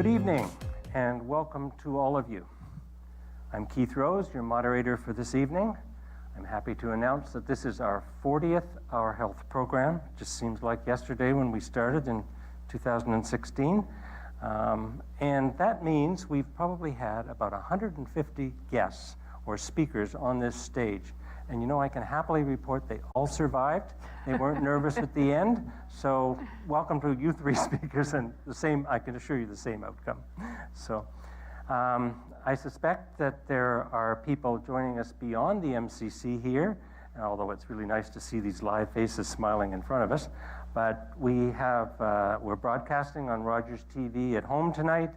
Good evening, and welcome to all of you. I'm Keith Rose, your moderator for this evening. I'm happy to announce that this is our 40th Our Health program. It just seems like yesterday when we started in 2016. And that means we've probably had about 150 guests or speakers on this stage. And you know, I can happily report they all survived. They weren't nervous at the end. So welcome to you three speakers, and the same, I can assure you, the same outcome. So I suspect that there are people joining us beyond the MCC here, although it's really nice to see these live faces smiling in front of us. But we're broadcasting on Rogers TV at home tonight,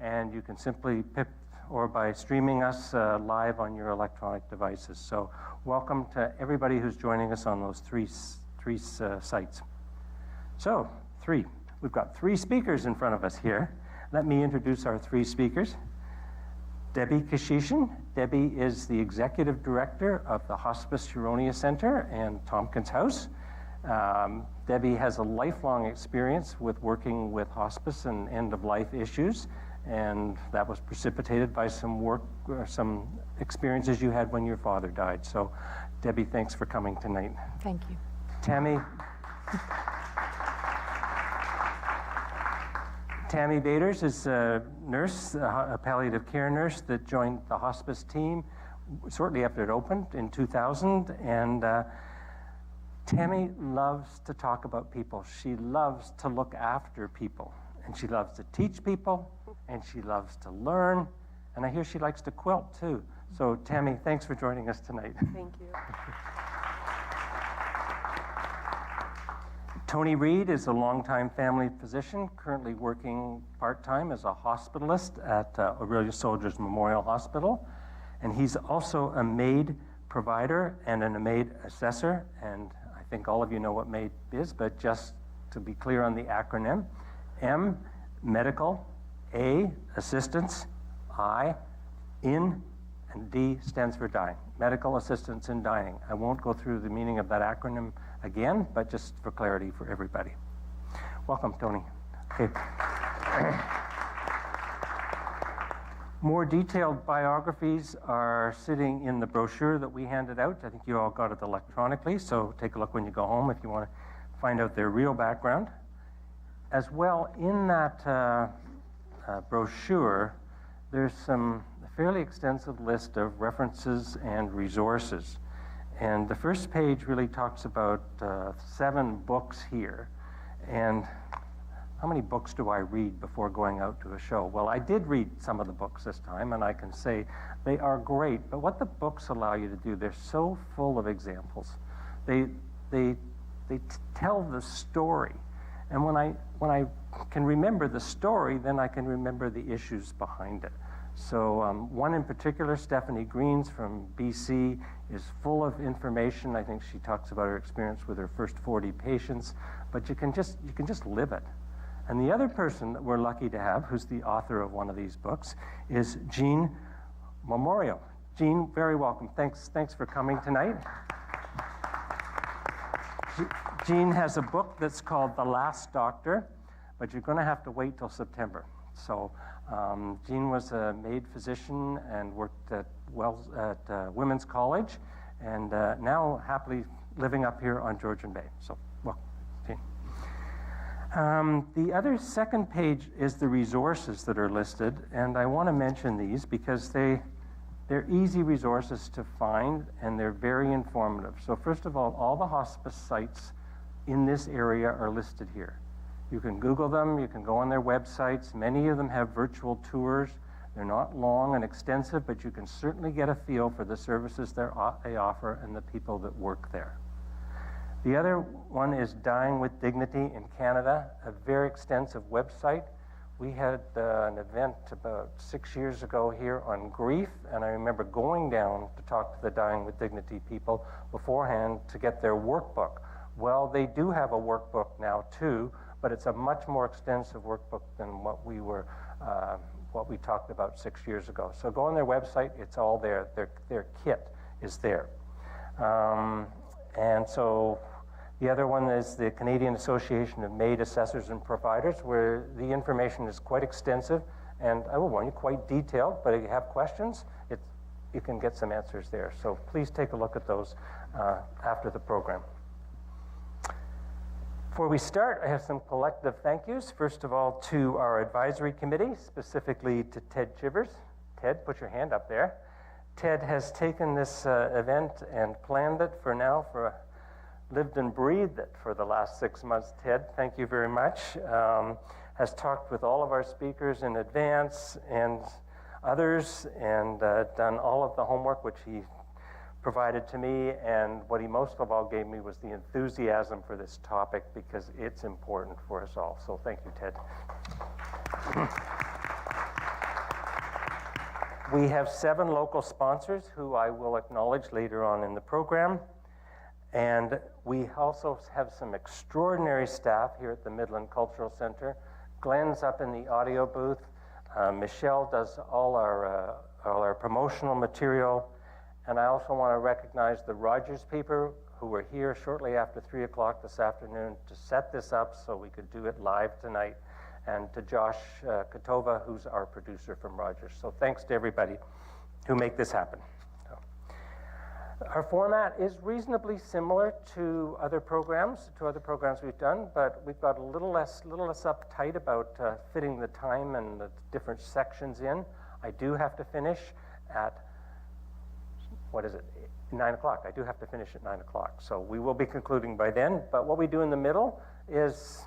and you can simply pick or by streaming us live on your electronic devices. So welcome to everybody who's joining us on those three sites. So, we've got three speakers in front of us here. Let me introduce our three speakers. Debbie Kashishin. Debbie is the Executive Director of the Hospice Huronia Center and Tompkins House. Debbie has a lifelong experience with working with hospice and end-of-life issues, and that was precipitated by some work or some experiences you had when your father died. So, Debbie, thanks for coming tonight. Thank you. Tammy Baders is a nurse, a palliative care nurse that joined the hospice team shortly after it opened in 2000. And Tammy loves to talk about people. She loves to look after people. And she loves to teach people. And she loves to learn. And I hear she likes to quilt too. So Tammy, thanks for joining us tonight. Thank you. Tony Reid is a longtime family physician, currently working part-time as a hospitalist at Aurelia Soldiers Memorial Hospital. And he's also a MAID provider and a MAID assessor. And I think all of you know what MAID is, but just to be clear on the acronym, M, medical, A, assistance, I, in, and D stands for dying. Medical assistance in dying. I won't go through the meaning of that acronym again, but just for clarity for everybody. Welcome, Tony. Okay. More detailed biographies are sitting in the brochure that we handed out. I think you all got it electronically, so take a look when you go home if you want to find out their real background. As well, in that brochure, there's a fairly extensive list of references and resources. And the first page really talks about 7 books here. And how many books do I read before going out to a show? Well, I did read some of the books this time, and I can say they are great. But what the books allow you to do, they're so full of examples. They tell the story. And when I can remember the story, then I can remember the issues behind it. So one in particular, Stephanie Greens from BC, is full of information. I think she talks about her experience with her first 40 patients, but you can just live it. And the other person that we're lucky to have, who's the author of one of these books, is Jean Memorial. Jean, very welcome. Thanks for coming tonight. Jean has a book that's called The Last Doctor, but you're going to have to wait till September. So Jean was a MAID physician and worked at Women's College, and now happily living up here on Georgian Bay. So, well, Jean. The other second page is the resources that are listed, and I want to mention these because they're easy resources to find, and they're very informative. So first of all the hospice sites in this area are listed here. You can Google them, you can go on their websites. Many of them have virtual tours. They're not long and extensive, but you can certainly get a feel for the services they offer and the people that work there. The other one is Dying with Dignity in Canada, a very extensive website. We had an event about 6 years ago here on grief, and I remember going down to talk to the Dying with Dignity people beforehand to get their workbook. Well, they do have a workbook now too, but it's a much more extensive workbook than what we talked about 6 years ago. So go on their website, it's all there. Their kit is there. And so The other one is the Canadian Association of MAID Assessors and Providers, where the information is quite extensive and, I will warn you, quite detailed, but if you have questions, you can get some answers there. So please take a look at those after the program. Before we start, I have some collective thank yous. First of all, to our advisory committee, specifically to Ted Chivers. Ted, put your hand up there. Ted has taken this event and planned it lived and breathed it for the last 6 months. Ted, thank you very much. Has talked with all of our speakers in advance and others, and done all of the homework which he provided to me, and what he most of all gave me was the enthusiasm for this topic, because it's important for us all. So thank you, Ted. We have 7 local sponsors who I will acknowledge later on in the program. And we also have some extraordinary staff here at the Midland Cultural Center. Glenn's up in the audio booth. Michelle does all our promotional material. And I also want to recognize the Rogers people who were here shortly after 3 o'clock this afternoon to set this up so we could do it live tonight. And to Josh Katova, who's our producer from Rogers. So thanks to everybody who make this happen. Our format is reasonably similar to other programs we've done, but we've got a little less uptight about fitting the time and the different sections in. I do have to finish at, 9 o'clock. I do have to finish at 9 o'clock. So we will be concluding by then, but what we do in the middle is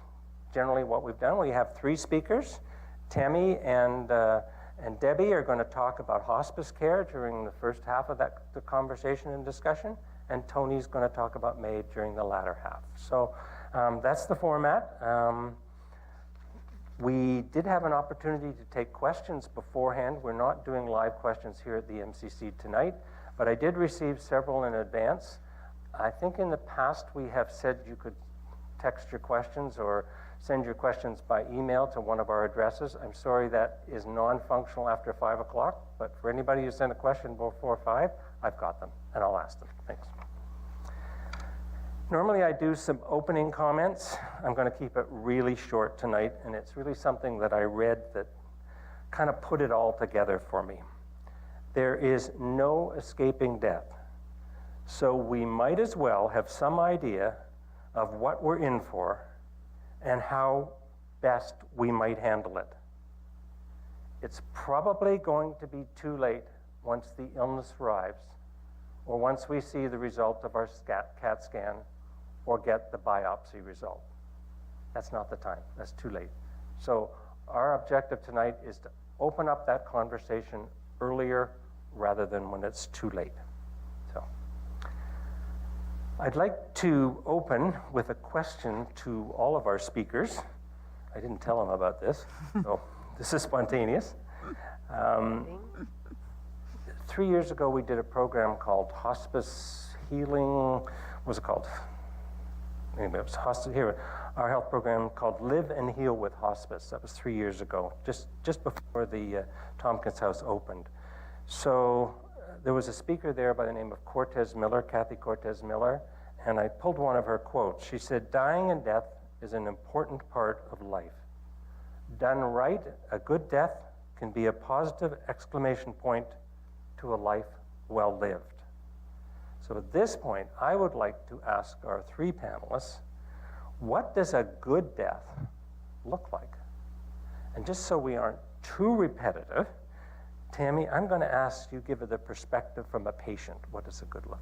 generally what we've done. We have 3 speakers. Tammy and Debbie are going to talk about hospice care during the first half of the conversation and discussion, and Tony's going to talk about MAID during the latter half. So that's the format. We did have an opportunity to take questions beforehand. We're not doing live questions here at the MCC tonight, but I did receive several in advance. I think in the past we have said you could text your questions or send your questions by email to one of our addresses. I'm sorry that is non-functional after 5 o'clock, but for anybody who sent a question before 5, I've got them, and I'll ask them. Thanks. Normally I do some opening comments. I'm going to keep it really short tonight, and it's really something that I read that kind of put it all together for me. There is no escaping death, so we might as well have some idea of what we're in for and how best we might handle it. It's probably going to be too late once the illness arrives, or once we see the result of our CAT scan or get the biopsy result. That's not the time. That's too late. So our objective tonight is to open up that conversation earlier rather than when it's too late. So I'd like to open with a question to all of our speakers. I didn't tell them about this, so this is spontaneous. 3 years ago, we did a program called Hospice Healing. What was it called? Anyway, it was our health program called Live and Heal with Hospice. That was 3 years ago, just before the Tompkins House opened. So there was a speaker there by the name of Cortez Miller, Kathy Cortez Miller, and I pulled one of her quotes. She said, "Dying and death is an important part of life. Done right, a good death can be a positive exclamation point to a life well lived." So at this point, I would like to ask our 3 panelists, what does a good death look like? And just so we aren't too repetitive, Tammy, I'm going to ask you to give the perspective from a patient. What does a good look?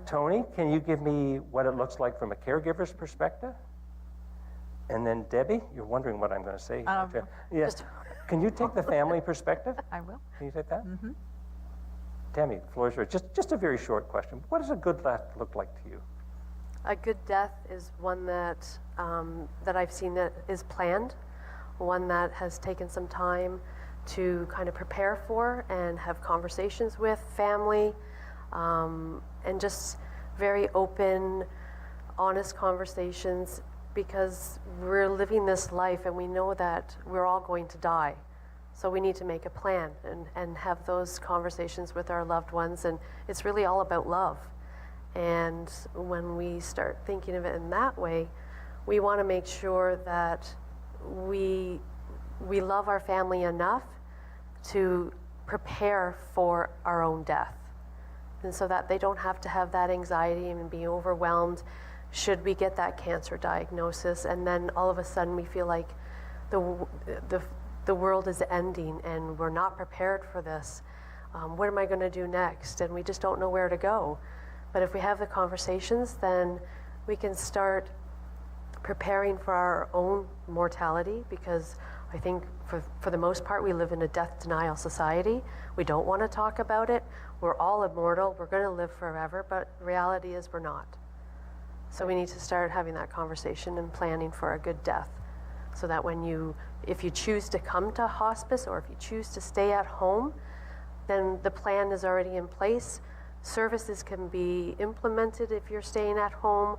Tony, can you give me what it looks like from a caregiver's perspective? And then Debbie, you're wondering what I'm going to say. Yes. Can you take the family perspective? I will. Can you take that? Mm-hmm. Tammy, the floor is yours. Just a very short question. What does a good death look like to you? A good death is one that I've seen that is planned, one that has taken some time to kind of prepare for and have conversations with family, and just very open, honest conversations, because we're living this life and we know that we're all going to die. So we need to make a plan and have those conversations with our loved ones, and it's really all about love. And when we start thinking of it in that way, we want to make sure that we love our family enough to prepare for our own death. And so that they don't have to have that anxiety and be overwhelmed should we get that cancer diagnosis, and then all of a sudden we feel like the world is ending and we're not prepared for this. What am I going to do next? And we just don't know where to go. But if we have the conversations, then we can start preparing for our own mortality, because I think for the most part we live in a death denial society. We don't want to talk about it. We're all immortal. We're going to live forever, but reality is we're not. So we need to start having that conversation and planning for a good death, so that if you choose to come to hospice or if you choose to stay at home, then the plan is already in place. Services can be implemented if you're staying at home,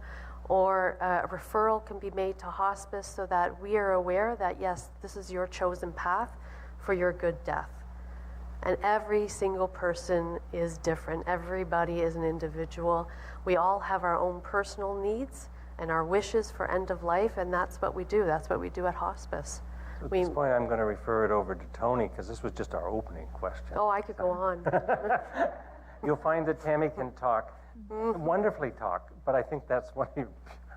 or a referral can be made to hospice so that we are aware that, yes, this is your chosen path for your good death. And every single person is different. Everybody is an individual. We all have our own personal needs and our wishes for end of life, and that's what we do. That's what we do at hospice. So at this point, I'm going to refer it over to Tony, because this was just our opening question. Oh, I could go on. You'll find that Tammy can talk, wonderfully talk, but I think that's one of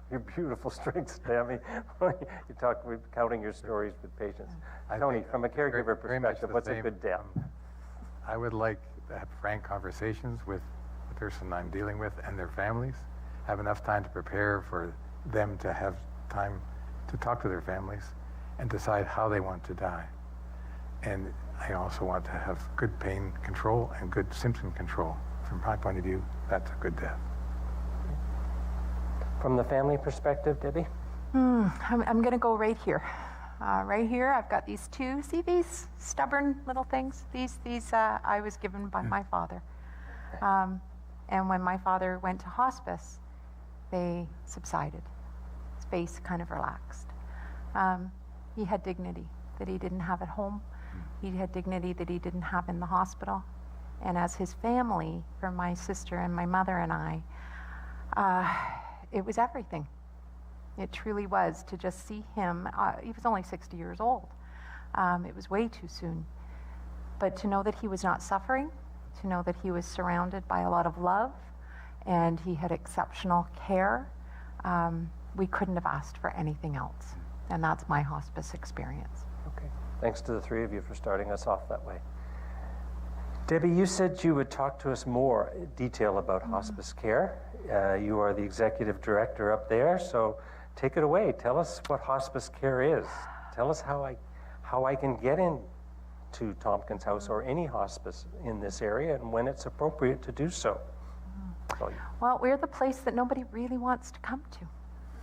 your beautiful strengths, Tammy. You talk recounting your stories with patients. Tony, from a caregiver perspective, what's a good death? I would like to have frank conversations with the person I'm dealing with and their families, have enough time to prepare for them to have time to talk to their families and decide how they want to die. And I also want to have good pain control and good symptom control. From my point of view, that's a good death. From the family perspective, Debbie? I'm going to go right here. Right here, I've got these two. See these stubborn little things? These I was given by my father. And when my father went to hospice, they subsided. His face kind of relaxed. He had dignity that he didn't have at home. He had dignity that he didn't have in the hospital. And as his family, for my sister and my mother and I, it was everything. It truly was, to just see him. He was only 60 years old. It was way too soon. But to know that he was not suffering, to know that he was surrounded by a lot of love, and he had exceptional care, we couldn't have asked for anything else. And that's my hospice experience. Okay. Thanks to the three of you for starting us off that way. Debbie, you said you would talk to us more in detail about hospice care. You are the executive director up there, so take it away. Tell us what hospice care is. Tell us how I can get into Tompkins House or any hospice in this area, and when it's appropriate to do so. Well, we're the place that nobody really wants to come to,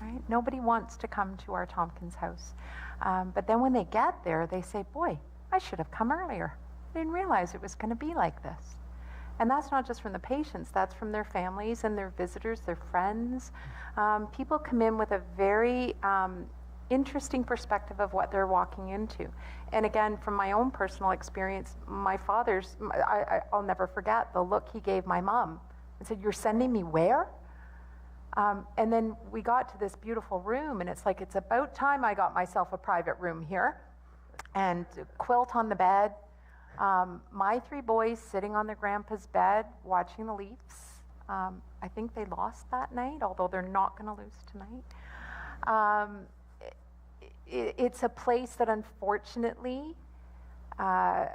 right? Nobody wants to come to our Tompkins House. But then when they get there, they say, boy, I should have come earlier. I didn't realize it was going to be like this. And that's not just from the patients, that's from their families and their visitors, their friends. People come in with a very interesting perspective of what they're walking into. And again, from my own personal experience, my father's, I'll never forget the look he gave my mom and said, "You're sending me where?" And then we got to this beautiful room, and it's like, it's about time I got myself a private room here. And a quilt on the bed. My three boys sitting on their grandpa's bed watching the Leafs. I think they lost that night, although they're not going to lose tonight. It's a place that unfortunately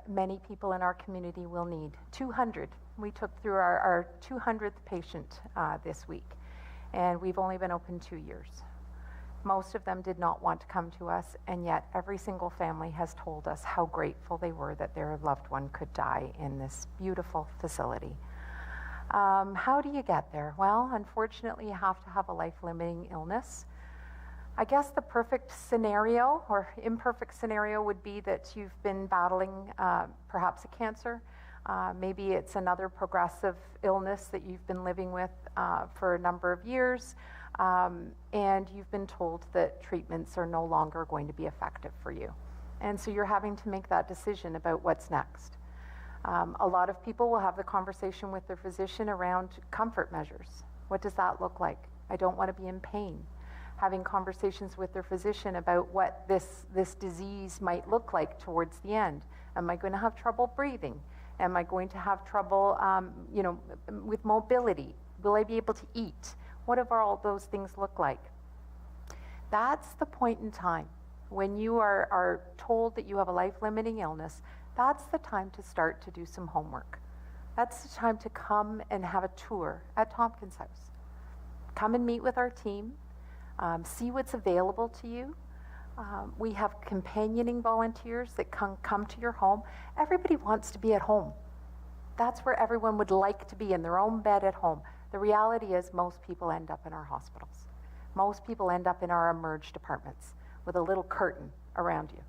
many people in our community will need. 200. We took through our 200th patient this week, and we've only been open 2 years. Most of them did not want to come to us, and yet every single family has told us how grateful they were that their loved one could die in this beautiful facility. How do you get there? Well, unfortunately, you have to have a life-limiting illness. I guess the perfect scenario, or imperfect scenario, would be that you've been battling perhaps a cancer. Maybe it's another progressive illness that you've been living with for a number of years. And you've been told that treatments are no longer going to be effective for you. And so you're having to make that decision about what's next. A lot of people will have the conversation with their physician around comfort measures. What does that look like? I don't want to be in pain. Having conversations with their physician about what this disease might look like towards the end. Am I going to have trouble breathing? Am I going to have trouble, with mobility? Will I be able to eat? What do all those things look like? That's the point in time when you are told that you have a life-limiting illness. That's the time to start to do some homework. That's the time to come and have a tour at Tompkins House. Come and meet with our team, see what's available to you. We have companioning volunteers that come to your home. Everybody wants to be at home. That's where everyone would like to be, in their own bed at home. The reality is most people end up in our hospitals. Most people end up in our emerge departments with a little curtain around you.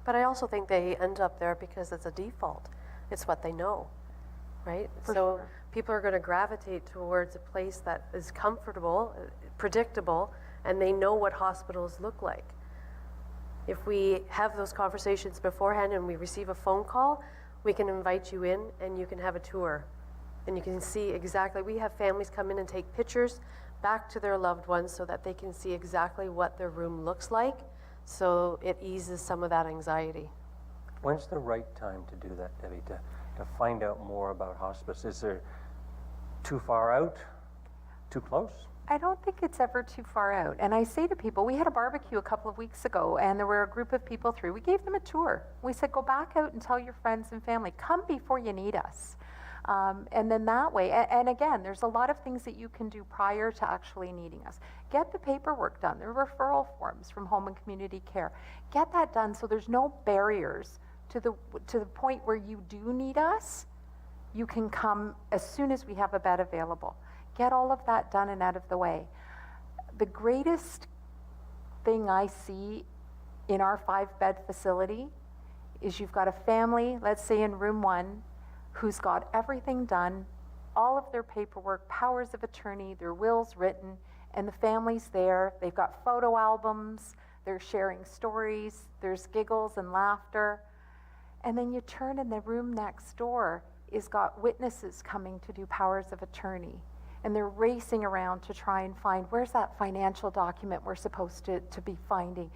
But I also think they end up there because it's a default. It's what they know, right? For so sure. People are going to gravitate towards a place that is comfortable, predictable, and they know what hospitals look like. If we have those conversations beforehand and we receive a phone call, we can invite you in and you can have a tour. And you can see exactly, we have families come in and take pictures back to their loved ones so that they can see exactly what their room looks like, so it eases some of that anxiety. When's the right time to do that, Debbie, to find out more about hospice? Is there too far out, too close? I don't think it's ever too far out. And I say to people, we had a barbecue a couple of weeks ago, and there were a group of people through. We gave them a tour. We said, go back out and tell your friends and family, come before you need us. And then that way, and again, there's a lot of things that you can do prior to actually needing us. Get the paperwork done, the referral forms from home and community care. Get that done so there's no barriers to the point where you do need us. You can come as soon as we have a bed available. Get all of that done and out of the way. The greatest thing I see in our 5-bed facility is you've got a family, let's say in room 1, who's got everything done, all of their paperwork, powers of attorney, their wills written, and the family's there. They've got photo albums, they're sharing stories, there's giggles and laughter. And then you turn and the room next door is got witnesses coming to do powers of attorney. And they're racing around to try and find, where's that financial document we're supposed to be finding?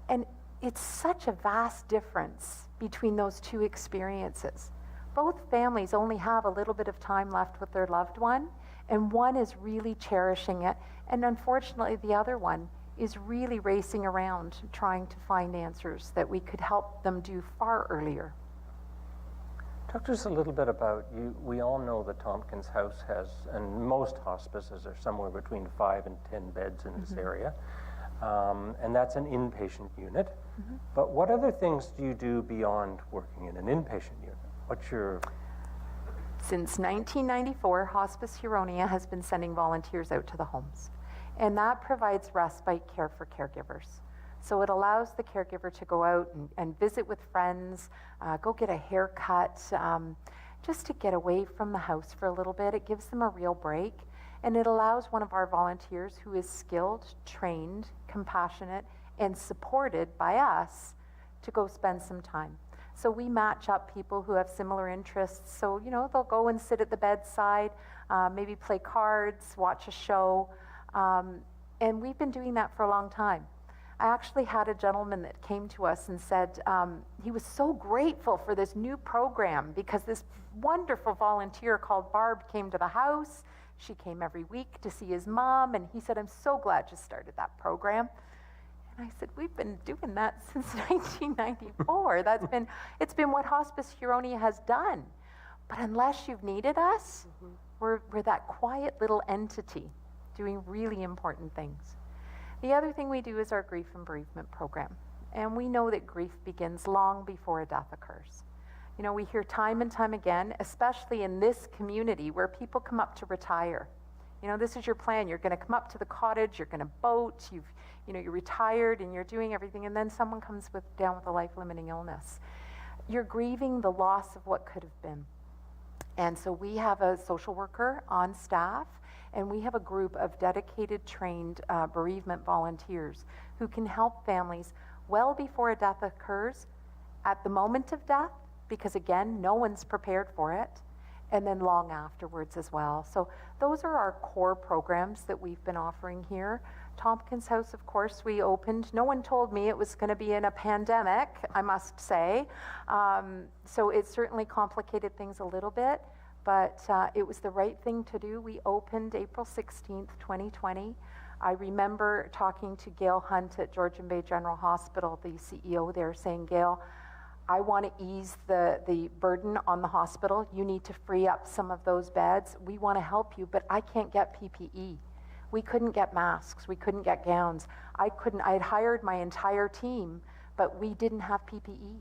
And it's such a vast difference between those two experiences. Both families only have a little bit of time left with their loved one, and one is really cherishing it, and unfortunately the other one is really racing around trying to find answers that we could help them do far earlier. Talk to us a little bit about you. We all know that Tompkins House has, and most hospices are somewhere between 5 and 10 beds in this area, and that's an inpatient unit. But what other things do you do beyond working in an inpatient unit? What's your... Since 1994, Hospice Huronia has been sending volunteers out to the homes, and that provides respite care for caregivers. So it allows the caregiver to go out and visit with friends, go get a haircut, just to get away from the house for a little bit. It gives them a real break, and it allows one of our volunteers who is skilled, trained, compassionate, and supported by us to go spend some time. So we match up people who have similar interests. So, they'll go and sit at the bedside, maybe play cards, watch a show, and we've been doing that for a long time. I actually had a gentleman that came to us and said he was so grateful for this new program because this wonderful volunteer called Barb came to the house. She came every week to see his mom, and he said, I'm so glad you started that program. And I said, we've been doing that since 1994. It's been what Hospice Huronia has done. But unless you've needed us, we're that quiet little entity doing really important things. The other thing we do is our grief and bereavement program. And we know that grief begins long before a death occurs. We hear time and time again, especially in this community where people come up to retire. This is your plan. You're going to come up to the cottage, you're going to boat, you're retired and you're doing everything, and then someone comes down with a life-limiting illness. You're grieving the loss of what could have been. And so we have a social worker on staff, and we have a group of dedicated, trained bereavement volunteers who can help families well before a death occurs, at the moment of death, because again, no one's prepared for it, and then long afterwards as well. So those are our core programs that we've been offering here. Tompkins House, of course, we opened. No one told me it was going to be in a pandemic, I must say. So it certainly complicated things a little bit, but it was the right thing to do. We opened April 16th, 2020. I remember talking to Gail Hunt at Georgian Bay General Hospital, the CEO there, saying, Gail, I want to ease the burden on the hospital. You need to free up some of those beds. We want to help you, but I can't get PPE. We couldn't get masks. We couldn't get gowns. I had hired my entire team, but we didn't have PPE.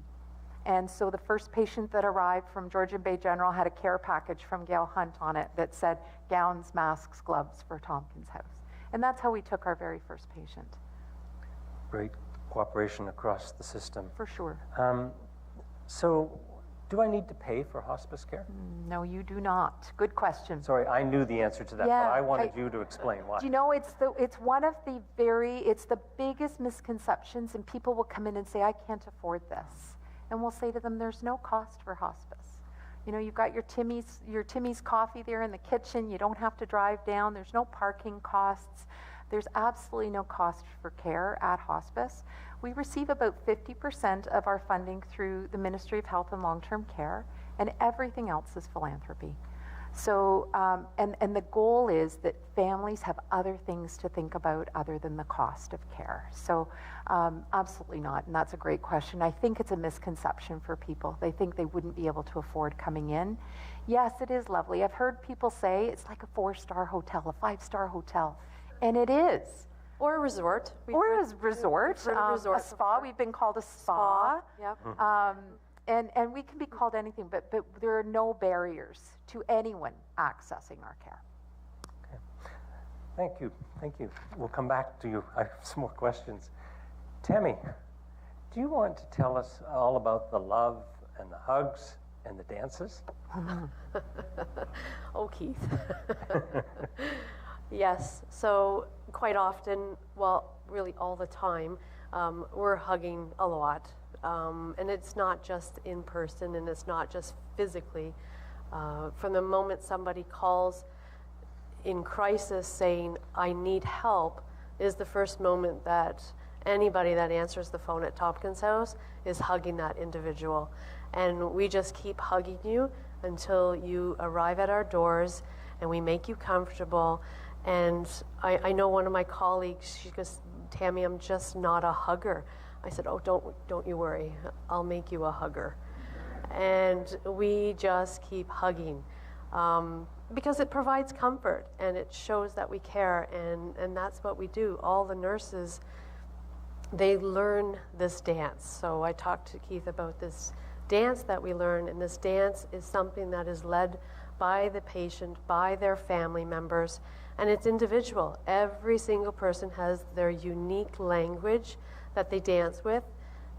And so the first patient that arrived from Georgian Bay General had a care package from Gail Hunt on it that said gowns, masks, gloves for Tompkins House. And that's how we took our very first patient. Great cooperation across the system. For sure. So, do I need to pay for hospice care? No, you do not. Good question. Sorry, I knew the answer to that, Yeah, but I wanted you to explain why. Do you know, it's one of the it's the biggest misconceptions, and people will come in and say, I can't afford this. And we'll say to them, there's no cost for hospice. You know, you've got your Timmy's coffee there in the kitchen. You don't have to drive down. There's no parking costs. There's absolutely no cost for care at hospice. We receive about 50% of our funding through the Ministry of Health and Long-Term Care, and everything else is philanthropy. So, and the goal is that families have other things to think about other than the cost of care. So, absolutely not, and that's a great question. I think it's a misconception for people. They think they wouldn't be able to afford coming in. Yes, it is lovely. I've heard people say it's like a 4-star hotel, a 5-star hotel, and it is. Or a resort. Or a resort, a spa. We've been called a spa. Yep. And we can be called anything, but there are no barriers to anyone accessing our care. Okay. Thank you. We'll come back to you. I have some more questions. Tammy, do you want to tell us all about the love and the hugs and the dances? Oh, Keith. Yes, so quite often, well, really all the time, we're hugging a lot. And it's not just in person, and it's not just physically. From the moment somebody calls in crisis saying, I need help, is the first moment that anybody that answers the phone at Tompkins House is hugging that individual. And we just keep hugging you until you arrive at our doors, and we make you comfortable. And I know one of my colleagues, she goes, Tammy, I'm just not a hugger. I said, oh, don't you worry. I'll make you a hugger. And we just keep hugging because it provides comfort and it shows that we care. And that's what we do. All the nurses, they learn this dance. So I talked to Keith about this dance that we learn. And this dance is something that is led by the patient, by their family members. And it's individual. Every single person has their unique language that they dance with,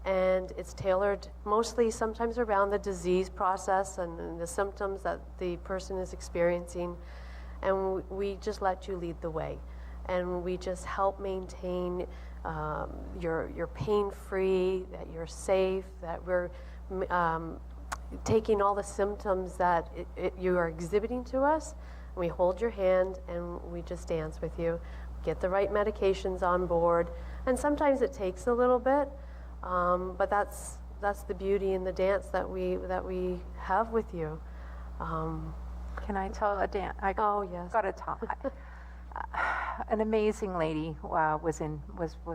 and it's tailored mostly sometimes around the disease process and the symptoms that the person is experiencing. And we just let you lead the way. And we just help maintain you're pain-free, that you're safe, that we're taking all the symptoms that you are exhibiting to us. We hold your hand and we just dance with you, get the right medications on board, and sometimes it takes a little bit, but that's the beauty in the dance that we have with you. Can I tell a dance? Oh yes. Got to talk. An amazing lady was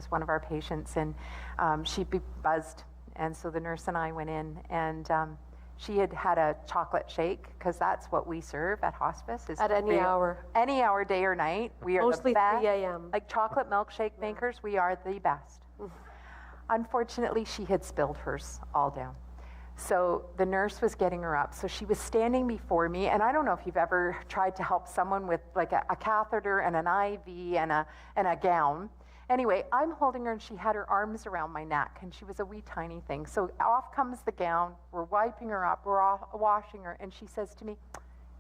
one of our patients, and she'd be buzzed, and so the nurse and I went in, and she had a chocolate shake, because that's what we serve at hospice. Is at any hour. Any hour, day or night. We are mostly the best. 3 a.m. Like chocolate milkshake makers, we are the best. Unfortunately, she had spilled hers all down. So the nurse was getting her up. So she was standing before me, and I don't know if you've ever tried to help someone with like a catheter and an IV and a gown. Anyway, I'm holding her, and she had her arms around my neck, and she was a wee tiny thing. So off comes the gown, we're wiping her up, we're washing her, and she says to me,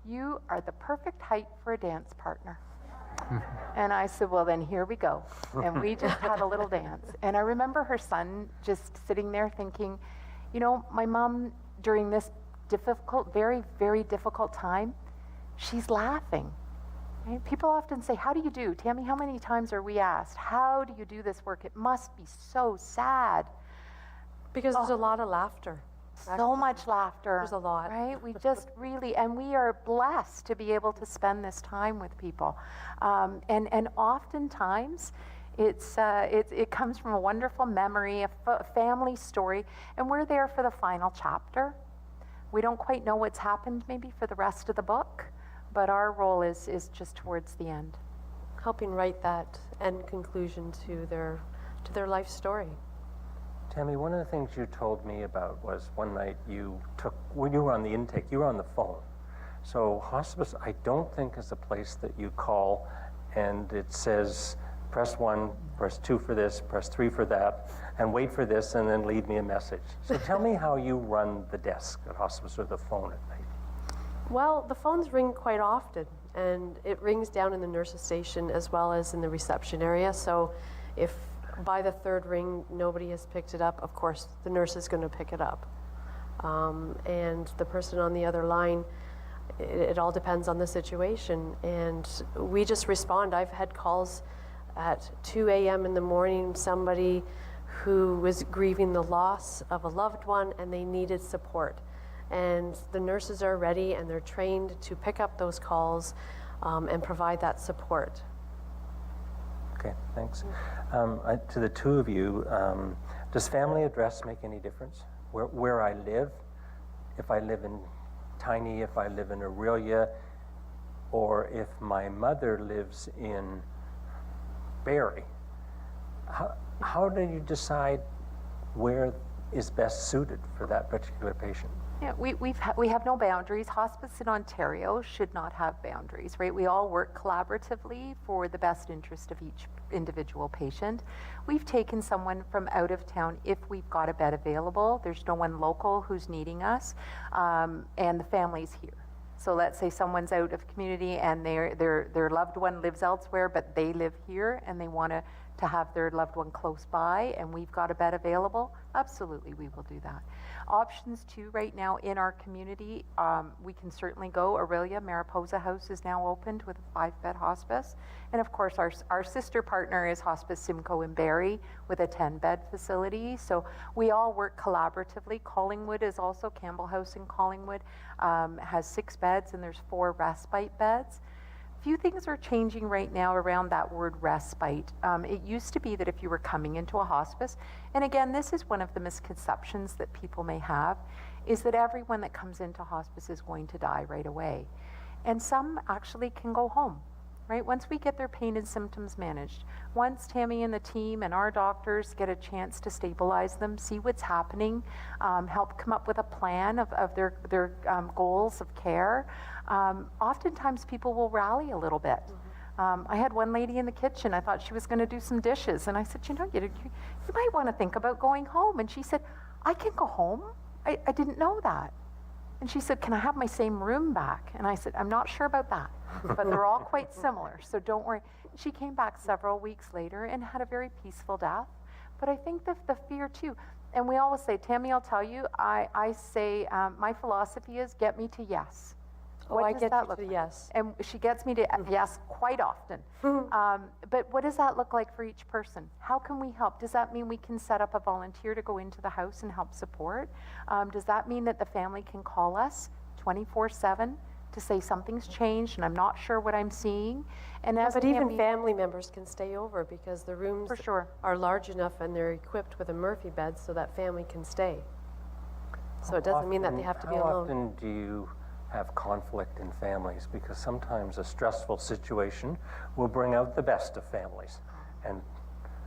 you are the perfect height for a dance partner. And I said, well, then here we go. And we just had a little dance. And I remember her son just sitting there thinking, you know, my mom during this difficult, very, very difficult time, she's laughing. Right? People often say, how do you do? Tammy, how many times are we asked, how do you do this work? It must be so sad. Because there's a lot of laughter. So much laughter. There's a lot. Right? We just really, and we are blessed to be able to spend this time with people. And oftentimes, it comes from a wonderful memory, a family story, and we're there for the final chapter. We don't quite know what's happened maybe for the rest of the book, but our role is just towards the end. Helping write that end conclusion to their life story. Tammy, one of the things you told me about was one night when you were on the intake, you were on the phone. So hospice, I don't think, is a place that you call and it says, press 1, press 2 for this, press 3 for that, and wait for this, and then leave me a message. So tell me how you run the desk at hospice or the phone at night. Well, the phones ring quite often, and it rings down in the nurse's station as well as in the reception area. So if by the third ring nobody has picked it up, of course the nurse is going to pick it up. And the person on the other line, it all depends on the situation. And we just respond. I've had calls at 2 a.m. in the morning, somebody who was grieving the loss of a loved one and they needed support. And the nurses are ready and they're trained to pick up those calls and provide that support. Okay, thanks. To the two of you, does family address make any difference? Where I live, if I live in Tiny, if I live in Aurelia, or if my mother lives in Barrie, how do you decide where is best suited for that particular patient? Yeah, we have no boundaries. Hospice in Ontario should not have boundaries, right? We all work collaboratively for the best interest of each individual patient. We've taken someone from out of town if we've got a bed available. There's no one local who's needing us, and the family's here. So let's say someone's out of community and their loved one lives elsewhere, but they live here and they want to have their loved one close by and we've got a bed available, absolutely we will do that. Options too right now in our community, we can certainly go. Aurelia Mariposa House is now opened with a 5-bed hospice. And of course our sister partner is Hospice Simcoe in Barrie with a 10-bed facility. So we all work collaboratively. Collingwood is also, Campbell House in Collingwood has 6 beds and there's 4 respite beds. Few things are changing right now around that word respite. It used to be that if you were coming into a hospice, and again, this is one of the misconceptions that people may have, is that everyone that comes into hospice is going to die right away. And some actually can go home, right? Once we get their pain and symptoms managed, once Tammy and the team and our doctors get a chance to stabilize them, see what's happening, help come up with a plan of their goals of care, oftentimes people will rally a little bit. I had one lady in the kitchen, I thought she was going to do some dishes, and I said, you might want to think about going home. And she said, I can go home? I didn't know that. And she said, can I have my same room back? And I said, I'm not sure about that, but they're all quite similar, so don't worry. She came back several weeks later and had a very peaceful death. But I think the fear too, and we always say, Tammy, I'll tell you, I say, my philosophy is get me to yes. I get you to yes. And she gets me to yes quite often. But what does that look like for each person? How can we help? Does that mean we can set up a volunteer to go into the house and help support? Does that mean that the family can call us 24/7 to say something's changed and I'm not sure what I'm seeing? And but even family members can stay over because the rooms for sure are large enough and they're equipped with a Murphy bed so that family can stay. So it doesn't mean that they have to be alone. How often do you have conflict in families? Because sometimes a stressful situation will bring out the best of families, and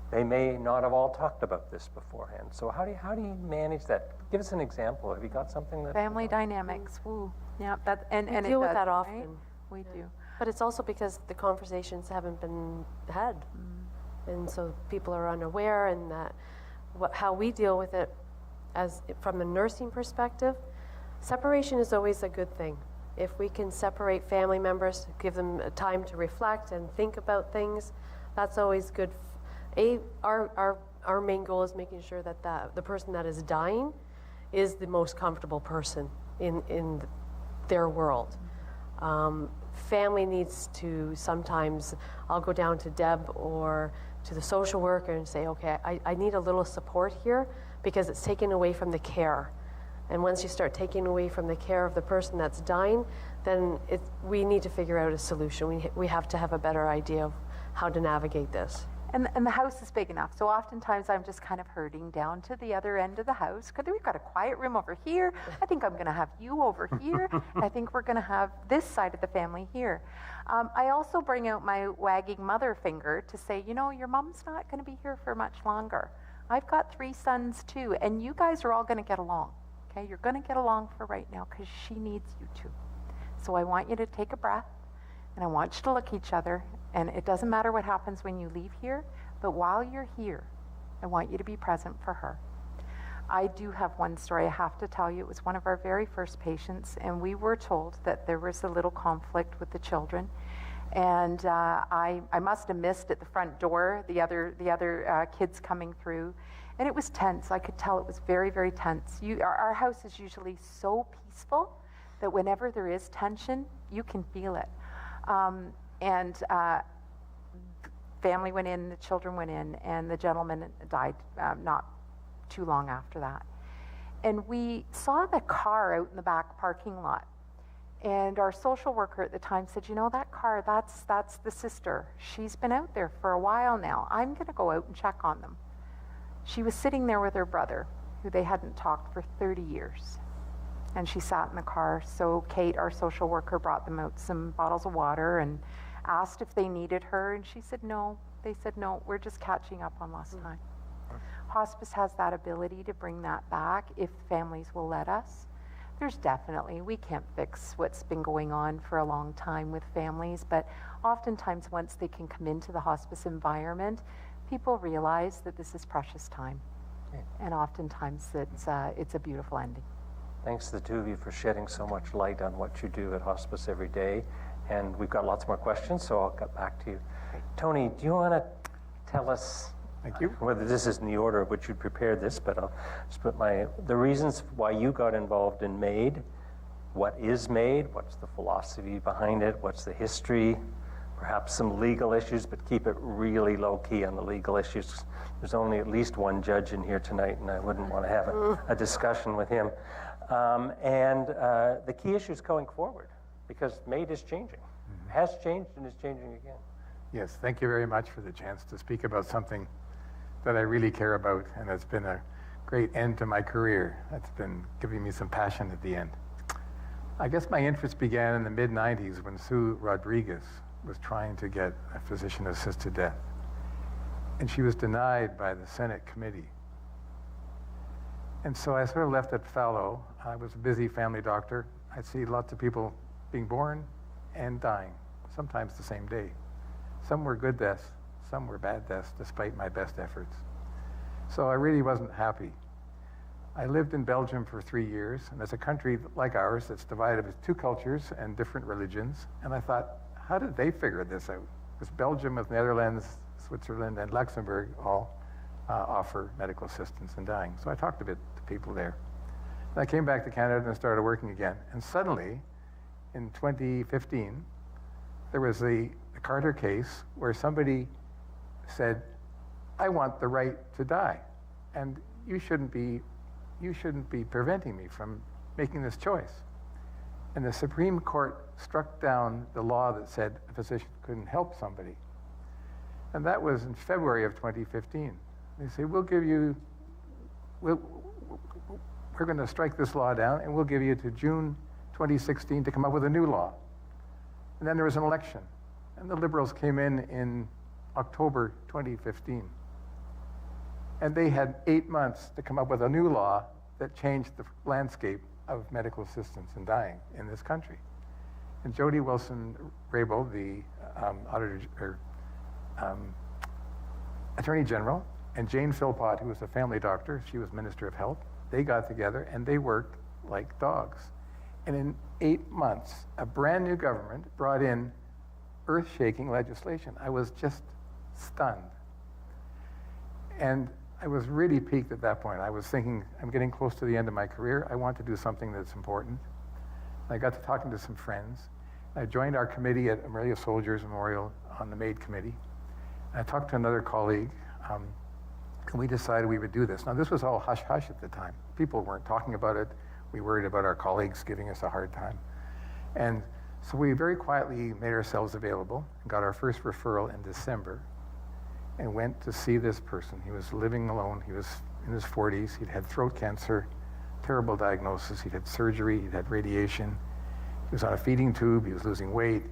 they may not have all talked about this beforehand. So how do you manage that? Give us an example. Have you got something that family dynamics? Ooh, yeah, we deal with that often. Right? We do, but it's also because the conversations haven't been had, and so people are unaware, and that how we deal with it, as from a nursing perspective. Separation is always a good thing. If we can separate family members, give them time to reflect and think about things, that's always good. Our main goal is making sure that the person that is dying is the most comfortable person in their world. Family needs to sometimes, I'll go down to Deb or to the social worker and say, okay, I need a little support here because it's taken away from the care. And once you start taking away from the care of the person that's dying, then we need to figure out a solution. We have to have a better idea of how to navigate this. And the house is big enough, so oftentimes I'm just kind of herding down to the other end of the house, because we've got a quiet room over here. I think I'm going to have you over here, and I think we're going to have this side of the family here. I also bring out my wagging mother finger to say, you know, your mom's not going to be here for much longer. I've got 3 sons too, and you guys are all going to get along. Okay, you're going to get along for right now because she needs you to. So I want you to take a breath, and I want you to look at each other. And it doesn't matter what happens when you leave here, but while you're here, I want you to be present for her. I do have one story I have to tell you. It was one of our very first patients, and we were told that there was a little conflict with the children. And I must have missed at the front door the other kids coming through, and it was tense. I could tell it was very, very tense. Our house is usually so peaceful that whenever there is tension, you can feel it. And family went in, the children went in, and the gentleman died not too long after that. And we saw the car out in the back parking lot. And our social worker at the time said, you know, that car, that's the sister. She's been out there for a while now. I'm going to go out and check on them. She was sitting there with her brother, who they hadn't talked for 30 years. And she sat in the car. So Kate, our social worker, brought them out some bottles of water and asked if they needed her. And she said no. They said, no, we're just catching up on lost time. Hospice has that ability to bring that back if families will let us. There's definitely, we can't fix what's been going on for a long time with families, but oftentimes once they can come into the hospice environment, people realize that this is precious time. Okay. And oftentimes it's a beautiful ending. Thanks to the two of you for shedding so much light on what you do at hospice every day. And we've got lots more questions, so I'll get back to you. Tony, do you want to tell us, Thank you. whether this is in the order of which you prepared this, but I'll just put the reasons why you got involved in MAID, what is MAID, what's the philosophy behind it, what's the history, perhaps some legal issues, but keep it really low key on the legal issues. There's only at least one judge in here tonight, and I wouldn't want to have a discussion with him. And the key issues going forward, because MAID is changing, has changed and is changing again. Yes, thank you very much for the chance to speak about something that I really care about, and it's been a great end to my career. It's been giving me some passion at the end. I guess my interest began in the mid-90s when Sue Rodriguez was trying to get a physician-assisted death, and she was denied by the Senate committee. And so I sort of left it fallow. I was a busy family doctor. I'd see lots of people being born and dying, sometimes the same day. Some were good deaths, some were bad deaths, despite my best efforts. So I really wasn't happy. I lived in Belgium for 3 years, and it's a country like ours that's divided into 2 cultures and different religions. And I thought, how did they figure this out? Because Belgium with Netherlands, Switzerland, and Luxembourg all offer medical assistance in dying. So I talked a bit to people there. And I came back to Canada and started working again. And suddenly, in 2015, there was the Carter case where somebody said, I want the right to die, and you shouldn't be preventing me from making this choice. And the Supreme Court struck down the law that said a physician couldn't help somebody. And that was in February of 2015. They say, we're going to strike this law down, and we'll give you to June 2016 to come up with a new law. And then there was an election, and the Liberals came in October 2015. And they had 8 months to come up with a new law that changed the landscape of medical assistance in dying in this country. And Jody Wilson-Raybould, the Attorney General, and Jane Philpott, who was a family doctor, she was Minister of Health, they got together and they worked like dogs. And in 8 months, a brand new government brought in earth-shaking legislation. I was just stunned. And I was really peaked at that point. I was thinking, I'm getting close to the end of my career. I want to do something that's important. I got to talking to some friends. I joined our committee at Aurelia Soldiers Memorial on the MAID committee. I talked to another colleague, and we decided we would do this. Now, this was all hush-hush at the time. People weren't talking about it. We worried about our colleagues giving us a hard time. And so we very quietly made ourselves available and got our first referral in December and went to see this person. He was living alone. He was in his 40s. He'd had throat cancer, terrible diagnosis. He'd had surgery. He'd had radiation. He was on a feeding tube. He was losing weight.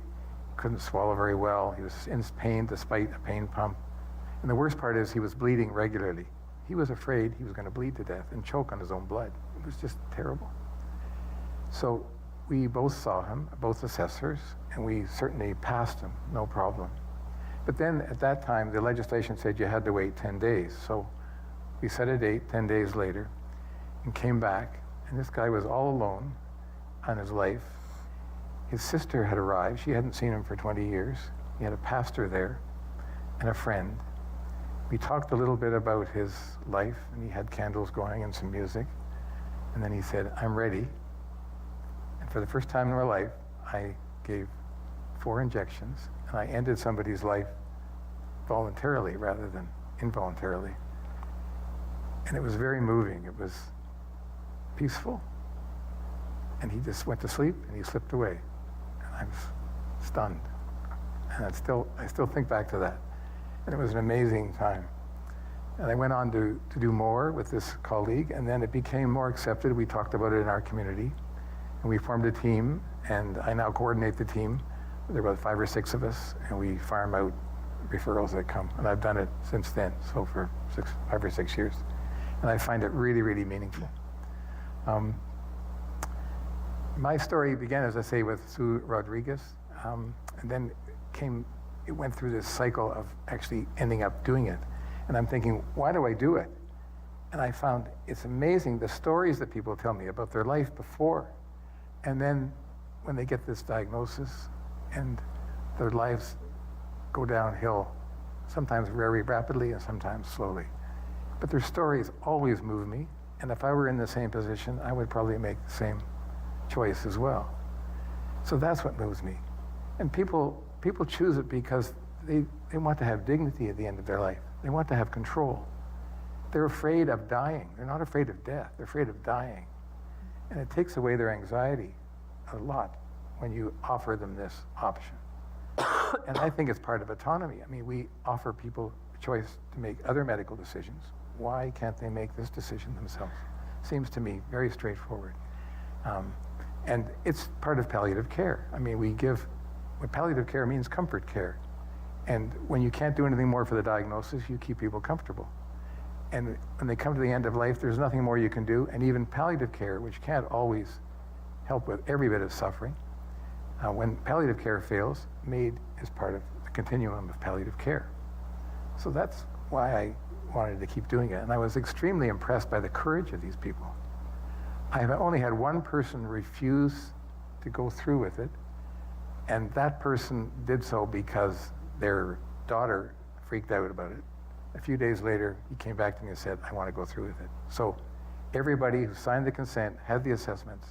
Couldn't swallow very well. He was in pain despite a pain pump. And the worst part is he was bleeding regularly. He was afraid he was going to bleed to death and choke on his own blood. It was just terrible. So we both saw him, both assessors, and we certainly passed him, no problem. But then at that time, the legislation said you had to wait 10 days. So we set a date 10 days later and came back, and this guy was all alone on his life. His sister had arrived. She hadn't seen him for 20 years. He had a pastor there and a friend. We talked a little bit about his life, and he had candles going and some music. And then he said, I'm ready. And for the first time in my life, I gave 4 injections, and I ended somebody's life voluntarily rather than involuntarily. And it was very moving. It was peaceful. And he just went to sleep, and he slipped away. And I was stunned. And I still think back to that. And it was an amazing time. And I went on to do more with this colleague, and then it became more accepted. We talked about it in our community, and we formed a team, and I now coordinate the team. There are about 5 or 6 of us, and we farm out referrals that come. And I've done it since then, so for 5 or 6 years. And I find it really, really meaningful. My story began, as I say, with Sue Rodriguez, and then it went through this cycle of actually ending up doing it. And I'm thinking, why do I do it? And I found it's amazing the stories that people tell me about their life before. And then when they get this diagnosis and their lives go downhill, sometimes very rapidly and sometimes slowly. But their stories always move me. And if I were in the same position, I would probably make the same choice as well. So that's what moves me. And people choose it because they want to have dignity at the end of their life. They want to have control. They're afraid of dying. They're not afraid of death. They're afraid of dying. And it takes away their anxiety a lot when you offer them this option. And I think it's part of autonomy. I mean, we offer people a choice to make other medical decisions. Why can't they make this decision themselves? Seems to me very straightforward. And it's part of palliative care. I mean, what palliative care means comfort care. And when you can't do anything more for the diagnosis, you keep people comfortable. And when they come to the end of life, there's nothing more you can do. And even palliative care, which can't always help with every bit of suffering, when palliative care fails, MAID is part of the continuum of palliative care. So that's why I wanted to keep doing it. And I was extremely impressed by the courage of these people. I have only had one person refuse to go through with it, and that person did so because their daughter freaked out about it. A few days later, he came back to me and said, I want to go through with it. So everybody who signed the consent, had the assessments,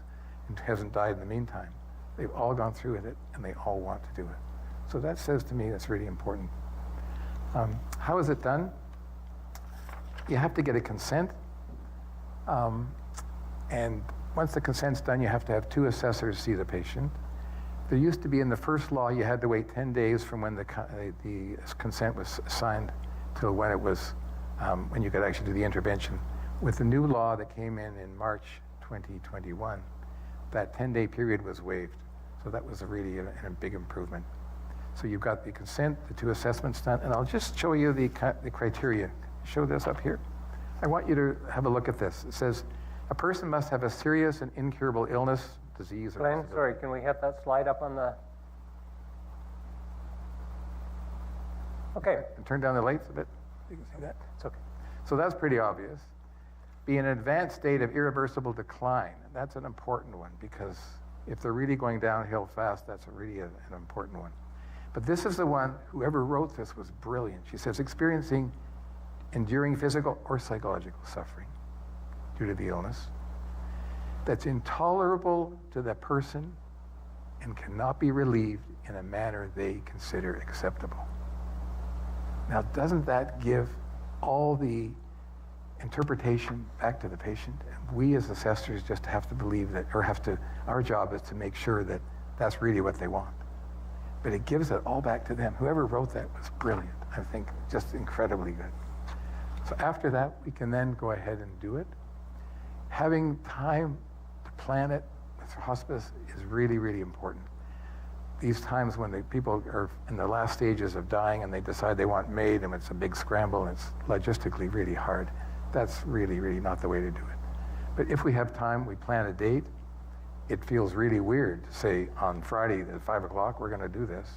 and hasn't died in the meantime, they've all gone through with it, and they all want to do it. So that says to me that's really important. How is it done? You have to get a consent. And once the consent's done, you have to have 2 assessors see the patient. There used to be in the first law, you had to wait 10 days from when the consent was signed till when it was, when you could actually do the intervention. With the new law that came in March 2021, that 10-day period was waived. So that was really a big improvement. So you've got the consent, the 2 assessments done, and I'll just show you the criteria. Show this up here. I want you to have a look at this. It says, a person must have a serious and incurable illness, disease, or Glenn, disability. sorry, can we have that slide up on the... Okay. And turn down the lights a bit. You can see that. It's okay. So that's pretty obvious. Be in an advanced state of irreversible decline. That's an important one because if they're really going downhill fast, that's really an important one. But this is the one, whoever wrote this was brilliant. She says, experiencing enduring physical or psychological suffering due to the illness that's intolerable to the person and cannot be relieved in a manner they consider acceptable. Now, doesn't that give all the interpretation back to the patient? And we as assessors just have to believe that, or our job is to make sure that that's really what they want. But it gives it all back to them. Whoever wrote that was brilliant. I think just incredibly good. So after that, we can then go ahead and do it. Having time to plan it with hospice is really, really important. These times when the people are in the last stages of dying and they decide they want MAID and it's a big scramble and it's logistically really hard, that's really, really not the way to do it. But if we have time, we plan a date. It feels really weird to say on Friday at 5 o'clock, we're going to do this.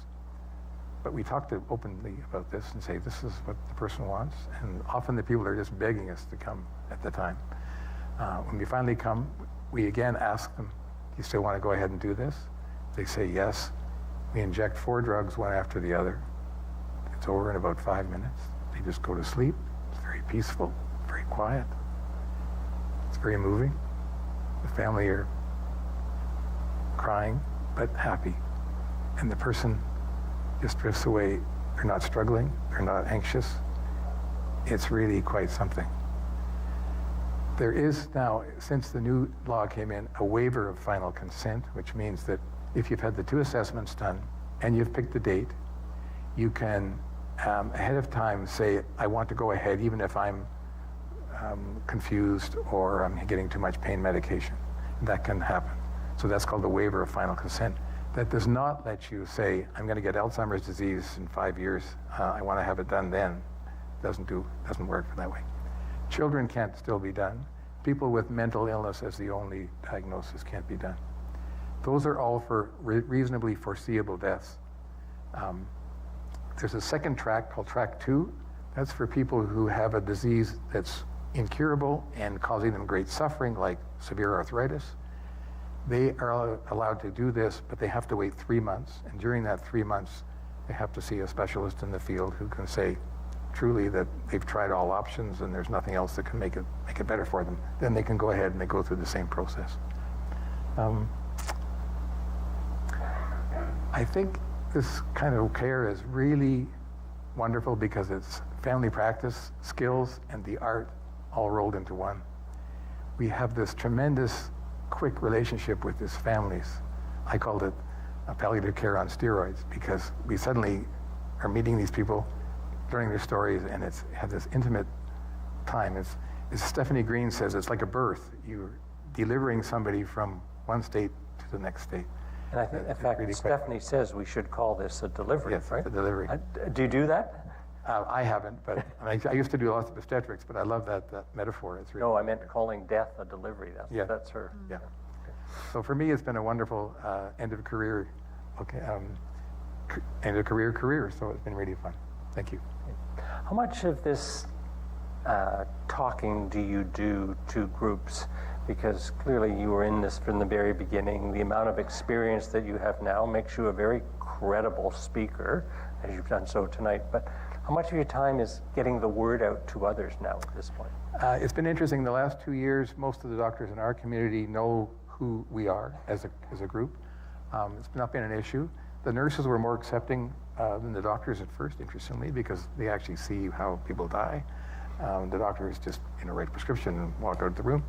But we talk openly about this and say, this is what the person wants. And often the people are just begging us to come at the time. When we finally come, we again ask them, do you still want to go ahead and do this? They say yes. We inject 4 drugs, one after the other. It's over in about 5 minutes. They just go to sleep. It's very peaceful, very quiet. It's very moving. The family are crying, but happy. And the person just drifts away. They're not struggling. They're not anxious. It's really quite something. There is now, since the new law came in, a waiver of final consent, which means that if you've had the 2 assessments done and you've picked the date, you can ahead of time say, I want to go ahead even if I'm confused or I'm getting too much pain medication. That can happen. So that's called the waiver of final consent. That does not let you say, I'm going to get Alzheimer's disease in 5 years. I want to have it done then. Doesn't work that way. Children can't still be done. People with mental illness as the only diagnosis can't be done. Those are all for reasonably foreseeable deaths. There's a second track called track 2. That's for people who have a disease that's incurable and causing them great suffering, like severe arthritis. They are allowed to do this, but they have to wait 3 months. And during that 3 months, they have to see a specialist in the field who can say truly that they've tried all options and there's nothing else that can make it better for them. Then they can go ahead and they go through the same process. I think this kind of care is really wonderful because it's family practice, skills, and the art all rolled into one. We have this tremendous, quick relationship with these families. I called it palliative care on steroids because we suddenly are meeting these people, learning their stories, and it's have this intimate time. It's, as Stephanie Green says, it's like a birth. You're delivering somebody from one state to the next state. And I think, in fact, really Stephanie says we should call this a delivery, yes, right? It's a delivery. Do you do that? I haven't, but I used to do lots of obstetrics, but I love that metaphor. It's really No, I meant calling death a delivery. That's her. Yeah. Okay. So for me, it's been a wonderful end of career, career. So it's been really fun. Thank you. How much of this talking do you do to groups? Because clearly you were in this from the very beginning. The amount of experience that you have now makes you a very credible speaker, as you've done so tonight. But how much of your time is getting the word out to others now at this point? It's been interesting. The last 2 years, most of the doctors in our community know who we are as a group. It's not been an issue. The nurses were more accepting than the doctors at first, interestingly, because they actually see how people die. The doctors just write a prescription and walk out of the room.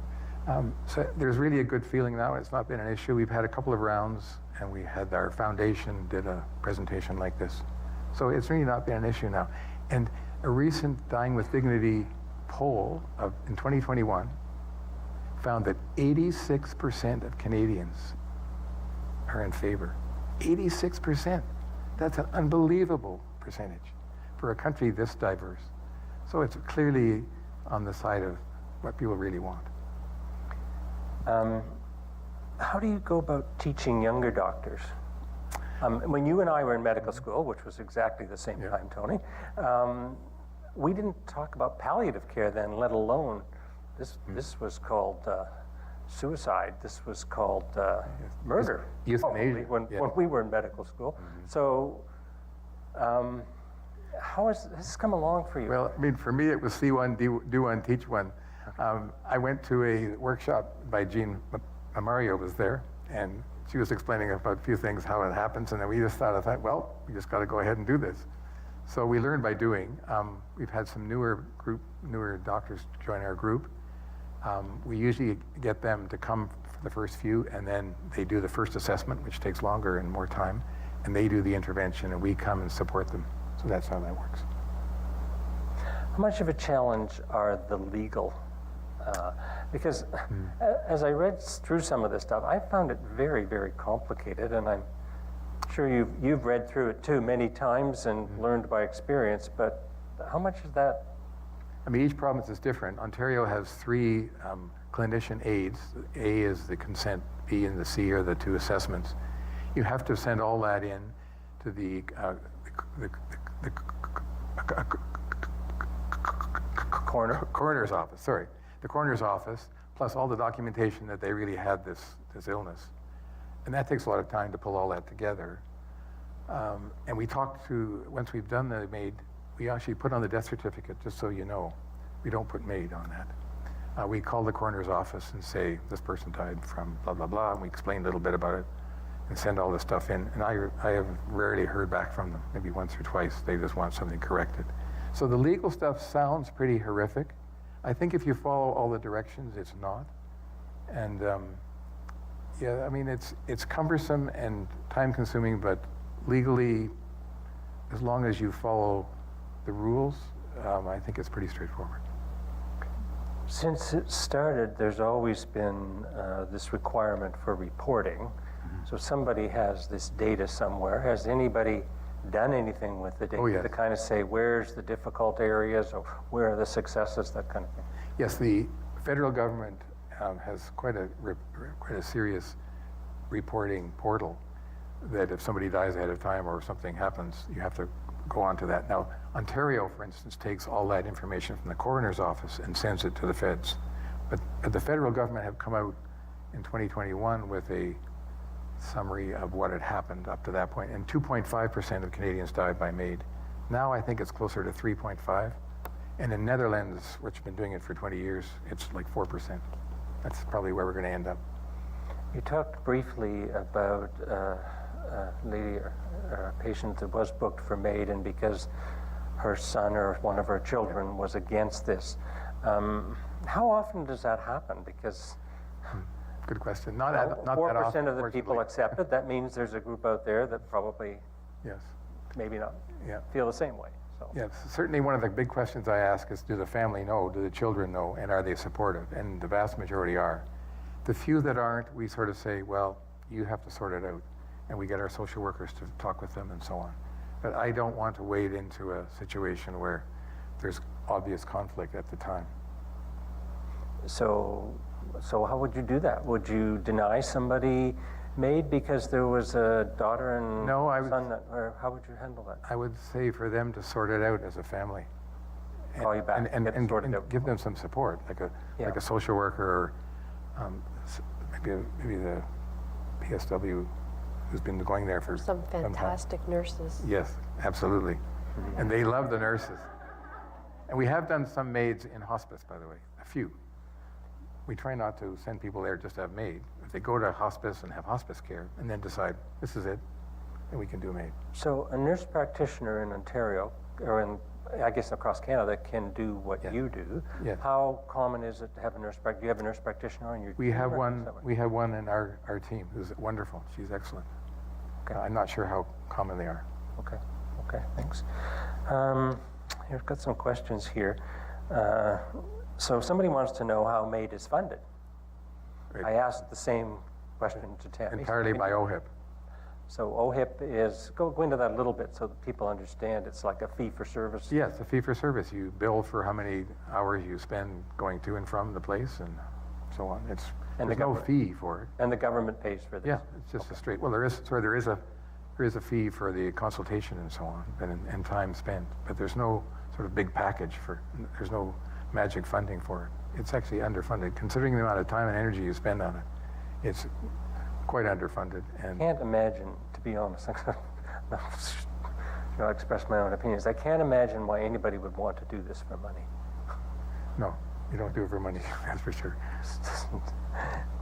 So there's really a good feeling now. It's not been an issue. We've had a couple of rounds, and we had our foundation did a presentation like this. So it's really not been an issue now. And a recent Dying with Dignity poll in 2021 found that 86% of Canadians are in favor. 86%. That's an unbelievable percentage for a country this diverse. So it's clearly on the side of what people really want. How do you go about teaching younger doctors? When you and I were in medical school, which was exactly the same time, Tony, we didn't talk about palliative care then, let alone this was called suicide. This was called murder. Euthanasia. When we were in medical school. So How has this come along for you? Well, I mean, for me, it was see one, do one, teach one. I went to a workshop by Jean Mario was there, and she was explaining about a few things, how it happens, and then we just thought, well, we just got to go ahead and do this. So we learned by doing. We've had some newer doctors join our group. We usually get them to come for the first few, and then they do the first assessment, which takes longer and more time, and they do the intervention, and we come and support them. So that's how that works. How much of a challenge are the legal? Because as I read through some of this stuff, I found it very, very complicated, and I'm sure you've read through it too many times and learned by experience, but how much is that? I mean, each province is different. Ontario has 3 clinician aids. A is the consent, B and the C are the 2 assessments. You have to send all that in to the coroner's office, sorry. The coroner's office, plus all the documentation that they really had this illness. And that takes a lot of time to pull all that together. And we talked to, once we've done the MAID, we actually put on the death certificate, just so you know. We don't put MAID on that. We call the coroner's office and say, this person died from blah, blah, blah, and we explain a little bit about it and send all this stuff in. And I have rarely heard back from them, maybe once or twice. They just want something corrected. So the legal stuff sounds pretty horrific. I think if you follow all the directions, it's not. And yeah, I mean, it's cumbersome and time-consuming, but legally, as long as you follow the rules, I think it's pretty straightforward. Since it started, there's always been this requirement for reporting. So somebody has this data somewhere. Has anybody done anything with the data to kind of say where's the difficult areas or where are the successes, that kind of thing? Yes, the federal government has quite a serious reporting portal that if somebody dies ahead of time or something happens, you have to go on to that. Now, Ontario, for instance, takes all that information from the coroner's office and sends it to the feds. But the federal government have come out in 2021 with a summary of what had happened up to that point, and 2.5% of Canadians died by MAID. Now I think it's closer to 3.5, and in Netherlands, which have been doing it for 20 years, it's like 4%. That's probably where we're going to end up. You talked briefly about a lady or a patient that was booked for MAID, and because her son or one of her children was against this. How often does that happen? Because good question. Not that often. 4% of the people accept it. That means there's a group out there that probably maybe not feel the same way. So. Yes, certainly one of the big questions I ask is, do the family know, do the children know, and are they supportive? And the vast majority are. The few that aren't, we sort of say, well, you have to sort it out. And we get our social workers to talk with them and so on. But I don't want to wade into a situation where there's obvious conflict at the time. So how would you do that? Would you deny somebody MAID because there was a daughter and son that, or how would you handle that? I would say for them to sort it out as a family. Call you back and give them some support, like a social worker, or maybe the PSW who's been going there for some fantastic nurses. Yes, absolutely. And they love the nurses. And we have done some MAIDs in hospice, by the way, a few. We try not to send people there just to have MAID. If they go to hospice and have hospice care and then decide, this is it, then we can do MAID. So a nurse practitioner in Ontario, or I guess across Canada, can do what you do. Yes. How common is it to have a nurse practitioner? Do you have a nurse practitioner on your team? We have one in our team who's wonderful. She's excellent. Okay. I'm not sure how common they are. Okay, thanks. I've got some questions here. So somebody wants to know how MAID is funded. Right. I asked the same question to Tammy. Entirely by OHIP. So OHIP is, go into that a little bit so that people understand it's like a fee for service. Yes, a fee for service. You bill for how many hours you spend going to and from the place and so on. There's no fee for it. And the government pays for this? Yeah, it's just a straight, well, there is a fee for the consultation and so on, and time spent, but there's no sort of big package there's no magic funding for it. It's actually underfunded. Considering the amount of time and energy you spend on it, it's quite underfunded. And I can't imagine, to be honest, I'll express my own opinions. I can't imagine why anybody would want to do this for money. No, you don't do it for money, that's for sure.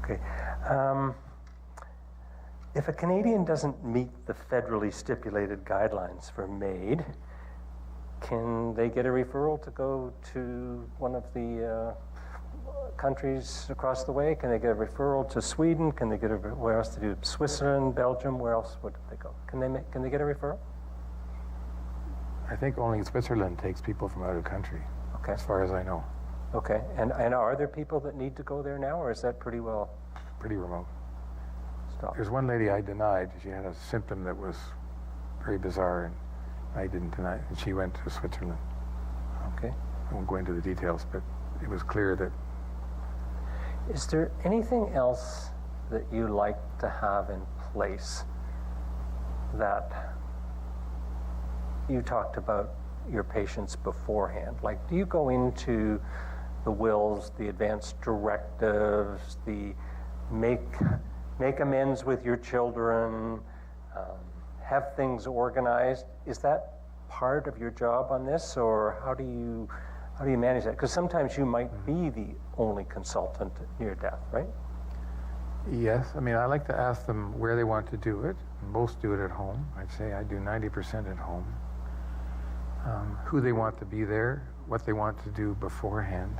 Okay. If a Canadian doesn't meet the federally stipulated guidelines for MAID, can they get a referral to go to one of the countries across the way? Can they get a referral to Sweden? Can they get where else to do? Switzerland, Belgium? Where else would they go? Can they get a referral? I think only Switzerland takes people from out of country, Okay. as far as I know. Okay. And are there people that need to go there now, or is that pretty well Pretty remote. stopped? There's one lady I denied. She had a symptom that was very bizarre, and I didn't deny it, and she went to Switzerland. Okay. I won't go into the details, but it was clear that Is there anything else that you like to have in place that you talked about your patients beforehand? Like, do you go into the wills, the advanced directives, the make amends with your children, have things organized? Is that part of your job on this, or how do you manage that? Because sometimes you might be the only consultant near death, right? yes, I mean, I like to ask them where they want to do it. Most do it at home. I'd say I do 90% at home. Who they want to be there, what they want to do beforehand,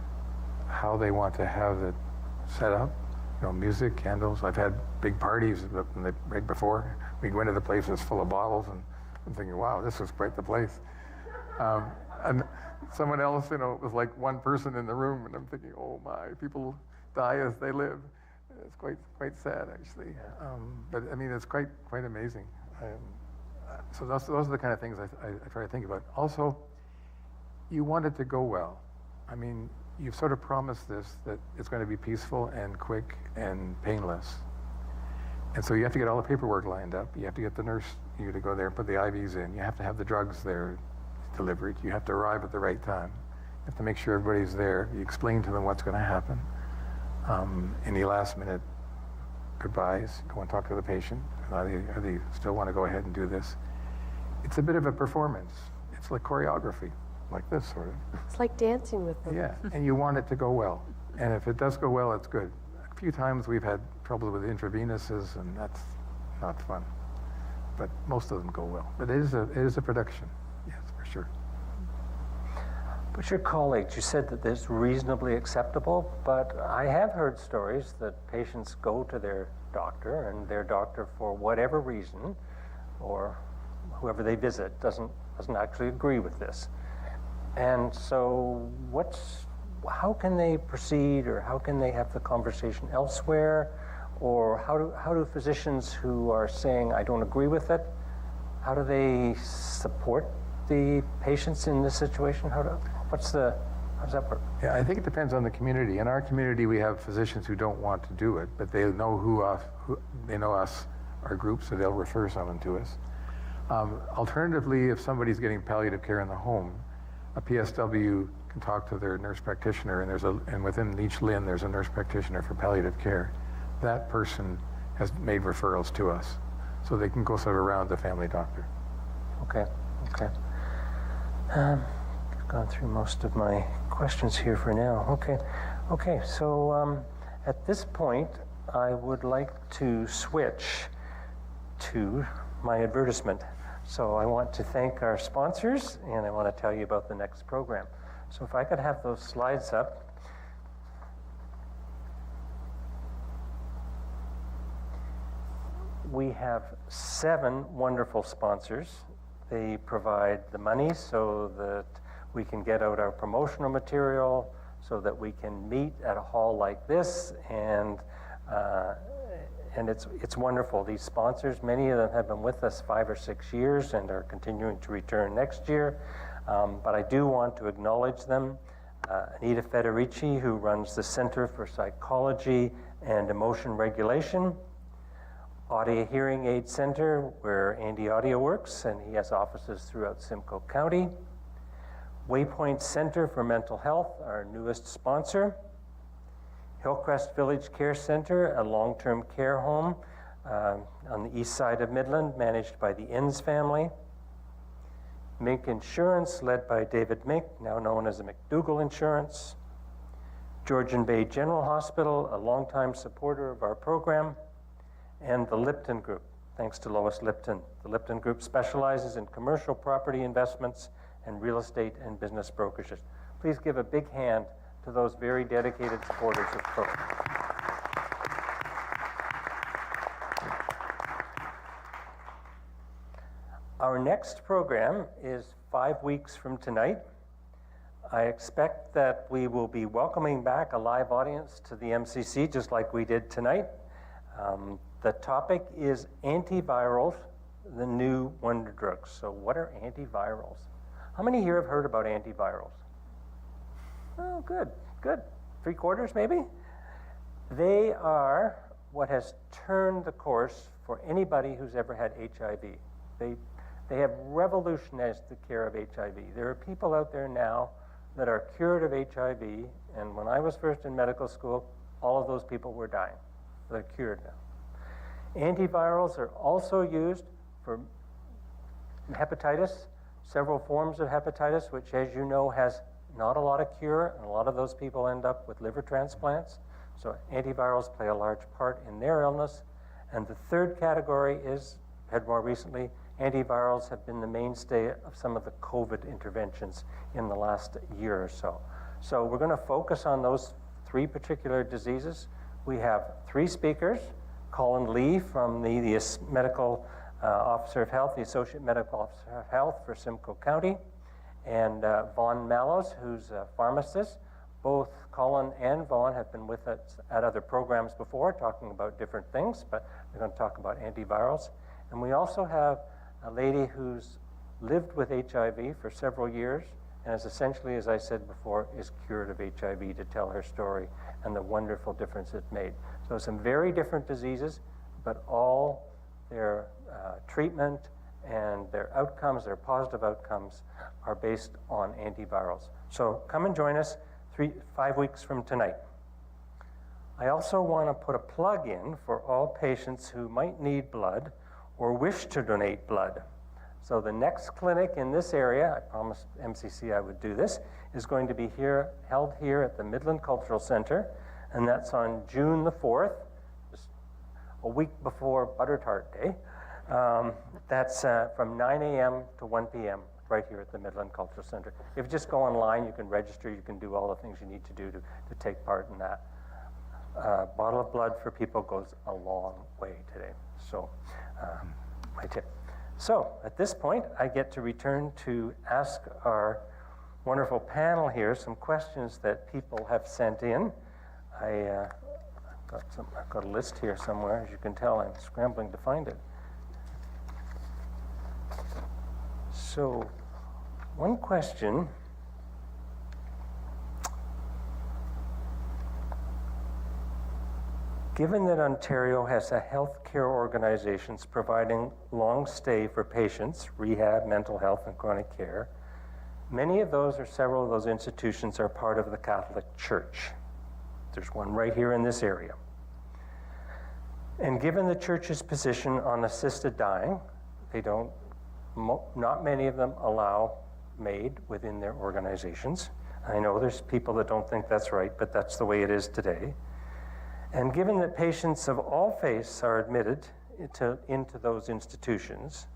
how they want to have it set up, music, candles. I've had big parties right before. We go into the place that's full of bottles, and I'm thinking, wow, this is quite the place. And someone else, it was like one person in the room, and I'm thinking, oh my, people die as they live. It's quite sad, actually. But I mean, it's quite amazing. So those are the kind of things I try to think about. Also, you want it to go well. I mean, you've sort of promised this, that it's going to be peaceful and quick and painless. And so you have to get all the paperwork lined up. You have to get the nurse to go there and put the IVs in. You have to have the drugs there delivered. You have to arrive at the right time. You have to make sure everybody's there. You explain to them what's going to happen. Any last minute goodbyes, go and talk to the patient. Are they still want to go ahead and do this? It's a bit of a performance. It's like choreography, like this sort of. It's like dancing with them. Yeah, and you want it to go well. And if it does go well, it's good. A few times we've had trouble with intravenous's, and that's not fun. But most of them go well. But it is a production, yes, for sure. But your colleagues, you said that this is reasonably acceptable, but I have heard stories that patients go to their doctor, and their doctor, for whatever reason, or whoever they visit, doesn't actually agree with this. And so how can they proceed, or how can they have the conversation elsewhere? Or how do physicians who are saying, I don't agree with it, how do they support the patients in this situation? How does that work? Yeah, I think it depends on the community. In our community, we have physicians who don't want to do it, but they know they know us, our group, so they'll refer someone to us. Alternatively, if somebody's getting palliative care in the home, a PSW can talk to their nurse practitioner, and within each LHIN, there's a nurse practitioner for palliative care. That person has made referrals to us, so they can go sort of around the family doctor. Okay. I've gone through most of my questions here for now. Okay. So at this point, I would like to switch to my advertisement. So I want to thank our sponsors, and I want to tell you about the next program. So if I could have those slides up. We have 7 wonderful sponsors. They provide the money so that we can get out our promotional material, so that we can meet at a hall like this, and it's wonderful. These sponsors, many of them have been with us 5 or 6 years and are continuing to return next year. But I do want to acknowledge them. Anita Federici, who runs the Center for Psychology and Emotion Regulation. Audio Hearing Aid Center, where Andy Audio works, and he has offices throughout Simcoe County. Waypoint Center for Mental Health, our newest sponsor. Hillcrest Village Care Center, a long-term care home on the east side of Midland, managed by the Inns family. Mink Insurance, led by David Mink, now known as the McDougall Insurance. Georgian Bay General Hospital, a longtime supporter of our program. And the Lipton Group, thanks to Lois Lipton. The Lipton Group specializes in commercial property investments and real estate and business brokerages. Please give a big hand to those very dedicated supporters of the program. Our next program is 5 weeks from tonight. I expect that we will be welcoming back a live audience to the MCC, just like we did tonight. The topic is antivirals, the new wonder drugs. So what are antivirals? How many here have heard about antivirals? Oh, good, good. 3/4 maybe? They are what has turned the course for anybody who's ever had HIV. They have revolutionized the care of HIV. There are people out there now that are cured of HIV, and when I was first in medical school, all of those people were dying. They're cured now. Antivirals are also used for hepatitis, several forms of hepatitis, which, as you know, has not a lot of cure, and a lot of those people end up with liver transplants. So antivirals play a large part in their illness. And the third category is, had more recently, antivirals have been the mainstay of some of the COVID interventions in the last year or so. So we're going to focus on those 3 particular diseases. We have 3 speakers. Colin Lee from the Medical Officer of Health, the Associate Medical Officer of Health for Simcoe County, and Vaughn Mallows, who's a pharmacist. Both Colin and Vaughn have been with us at other programs before, talking about different things, but we're going to talk about antivirals. And we also have a lady who's lived with HIV for several years and is essentially, as I said before, is cured of HIV, to tell her story and the wonderful difference it made. So some very different diseases, but all their treatment and their outcomes, their positive outcomes, are based on antivirals. So come and join us 5 weeks from tonight. I also want to put a plug in for all patients who might need blood or wish to donate blood. So the next clinic in this area, I promised MCC I would do this, is going to be held here at the Midland Cultural Center, and that's on June the 4th, just a week before Butter Tart Day. That's from 9 a.m. to 1 p.m. right here at the Midland Cultural Center. If you just go online, you can register, you can do all the things you need to do to take part in that. Bottle of blood for people goes a long way today. So my tip. So at this point, I get to return to ask our wonderful panel here some questions that people have sent in. I've got a list here somewhere. As you can tell, I'm scrambling to find it. So one question. Given that Ontario has a healthcare organizations providing long stay for patients, rehab, mental health, and chronic care, many of those or several of those institutions are part of the Catholic Church. There's one right here in this area. And given the Church's position on assisted dying, not many of them allow MAID within their organizations. I know there's people that don't think that's right, but that's the way it is today. And given that patients of all faiths are admitted into those institutions,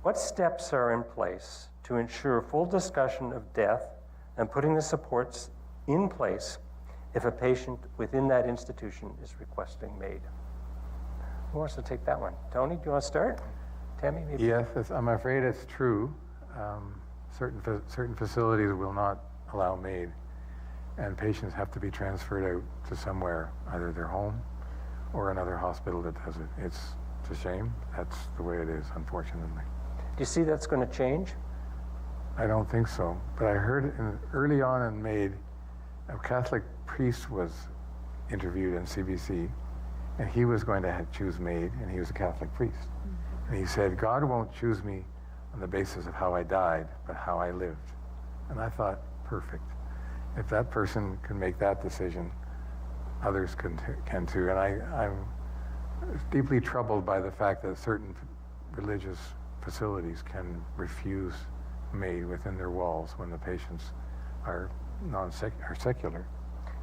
what steps are in place to ensure full discussion of death and putting the supports in place if a patient within that institution is requesting MAID? Who wants to take that one? Tony, do you want to start? Tammy, maybe? Yes, I'm afraid it's true. Certain facilities will not allow MAID, and patients have to be transferred out to somewhere, either their home or another hospital that does it. It's a shame. That's the way it is, unfortunately. Do you see that's going to change? I don't think so. But I heard early on in MAID, a Catholic priest was interviewed in CBC, and he was going to choose MAID, and he was a Catholic priest. Mm-hmm. And he said, God won't choose me on the basis of how I died, but how I lived. And I thought, perfect. If that person can make that decision, others can too. And I'm deeply troubled by the fact that certain religious facilities can refuse made within their walls when the patients are secular.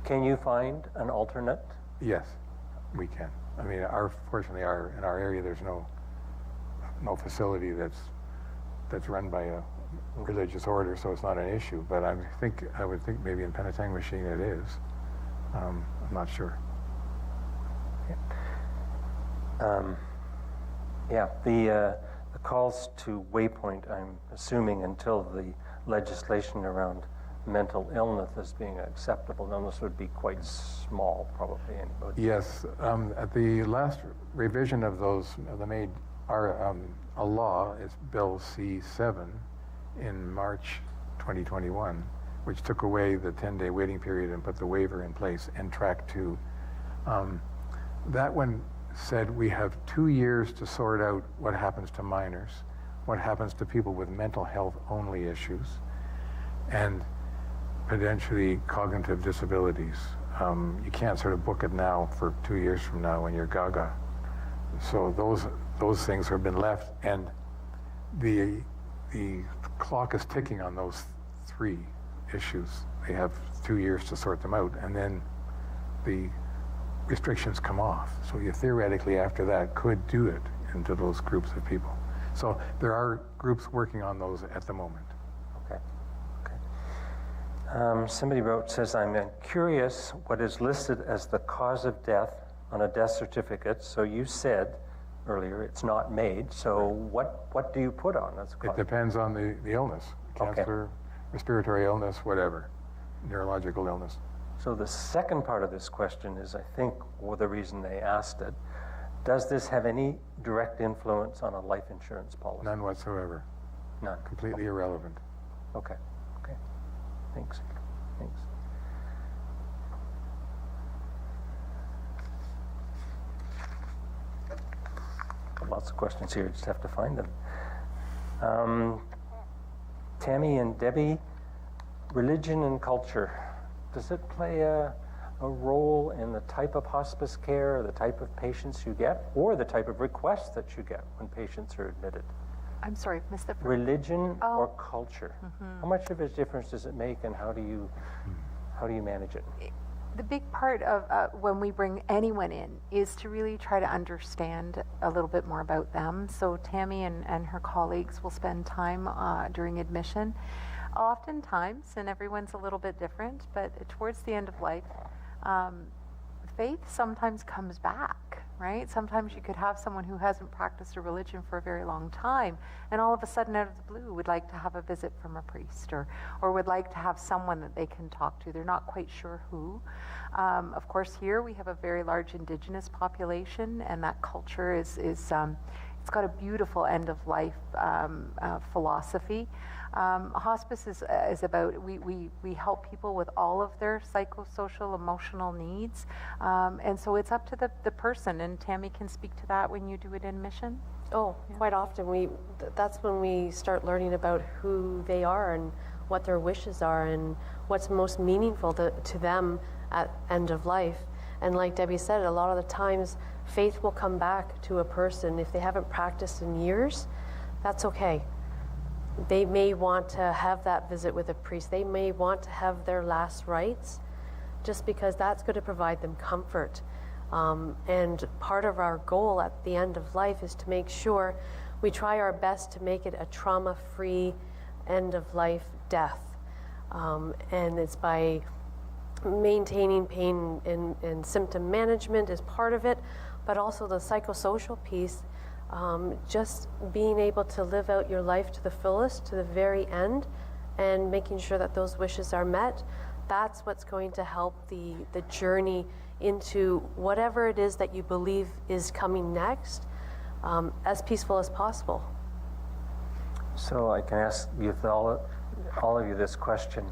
Can you find an alternate? Yes, we can. I mean, fortunately, in our area, there's no facility that's run by a religious order, so it's not an issue. But I would think maybe in Penetanguishene it is. I'm not sure. The calls to Waypoint, I'm assuming until the legislation around mental illness as being an acceptable illness would be quite small, probably. Anybody. Yes, at the last revision of the made a law, it's Bill C7 in March 2021, which took away the 10-day waiting period and put the waiver in place and track 2. That one said we have 2 years to sort out what happens to minors, what happens to people with mental health only issues, and potentially cognitive disabilities. You can't sort of book it now for 2 years from now when you're gaga. So those things have been left, and the clock is ticking on those 3 issues. They have 2 years to sort them out, and then the restrictions come off. So you theoretically, after that, could do it into those groups of people. So there are groups working on those at the moment. Okay. Somebody says, I'm curious what is listed as the cause of death on a death certificate. So you said earlier it's not made. So what do you put on as cause? It depends on the illness. Cancer, respiratory illness, whatever, neurological illness. So the second part of this question is, I think, the reason they asked it. Does this have any direct influence on a life insurance policy? None whatsoever. None. Completely irrelevant. Okay. Thanks. Lots of questions here, just have to find them. Tammy and Debbie, religion and culture. Does it play a role in the type of hospice care, or the type of patients you get, or the type of requests that you get when patients are admitted? I'm sorry, missed the first. Religion or culture? How much of a difference does it make, and how do you manage it? The big part of when we bring anyone in is to really try to understand a little bit more about them. So Tammy and her colleagues will spend time during admission. Oftentimes, and everyone's a little bit different, but towards the end of life, faith sometimes comes back, right? Sometimes you could have someone who hasn't practiced a religion for a very long time, and all of a sudden, out of the blue, would like to have a visit from a priest, or would like to have someone that they can talk to. They're not quite sure who. Of course, here we have a very large Indigenous population, and that culture is it's got a beautiful end-of-life philosophy. Hospice is about, we help people with all of their psychosocial, emotional needs. And so it's up to the person, and Tammy can speak to that when you do it in admission. Oh, yeah. Quite often that's when we start learning about who they are and what their wishes are and what's most meaningful to them at end of life. And like Debbie said, a lot of the times faith will come back to a person if they haven't practiced in years. That's okay. They may want to have that visit with a priest. They may want to have their last rites, just because that's going to provide them comfort. And part of our goal at the end of life is to make sure we try our best to make it a trauma-free end of life death. And it's by maintaining pain and symptom management is part of it, but also the psychosocial piece. Just being able to live out your life to the fullest, to the very end, and making sure that those wishes are met, that's what's going to help the journey into whatever it is that you believe is coming next, as peaceful as possible. So I can ask you all of you this question.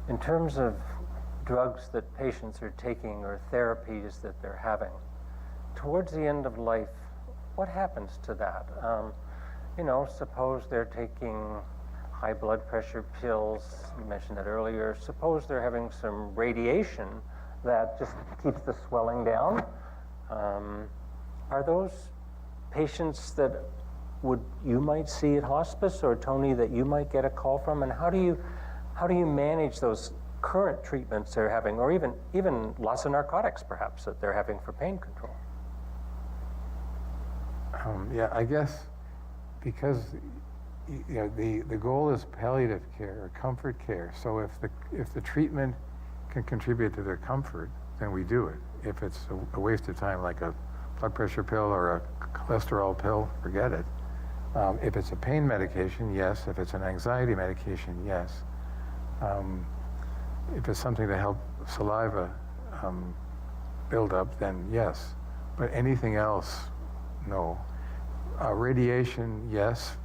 In terms of drugs that patients are taking or therapies that they're having, towards the end of life, what happens to that? Suppose they're taking high blood pressure pills, you mentioned that earlier. Suppose they're having some radiation that just keeps the swelling down. Are those patients that would you might see at hospice, or Tony, that you might get a call from? And how do you manage those current treatments they're having, or even lots of narcotics perhaps that they're having for pain control? Yeah, I guess because the goal is palliative care or comfort care. So if the treatment can contribute to their comfort, then we do it. If it's a waste of time, like a blood pressure pill or a cholesterol pill, forget it. If it's a pain medication, yes. If it's an anxiety medication, yes. If it's something to help saliva build up, then yes. But anything else, no. Radiation, yes.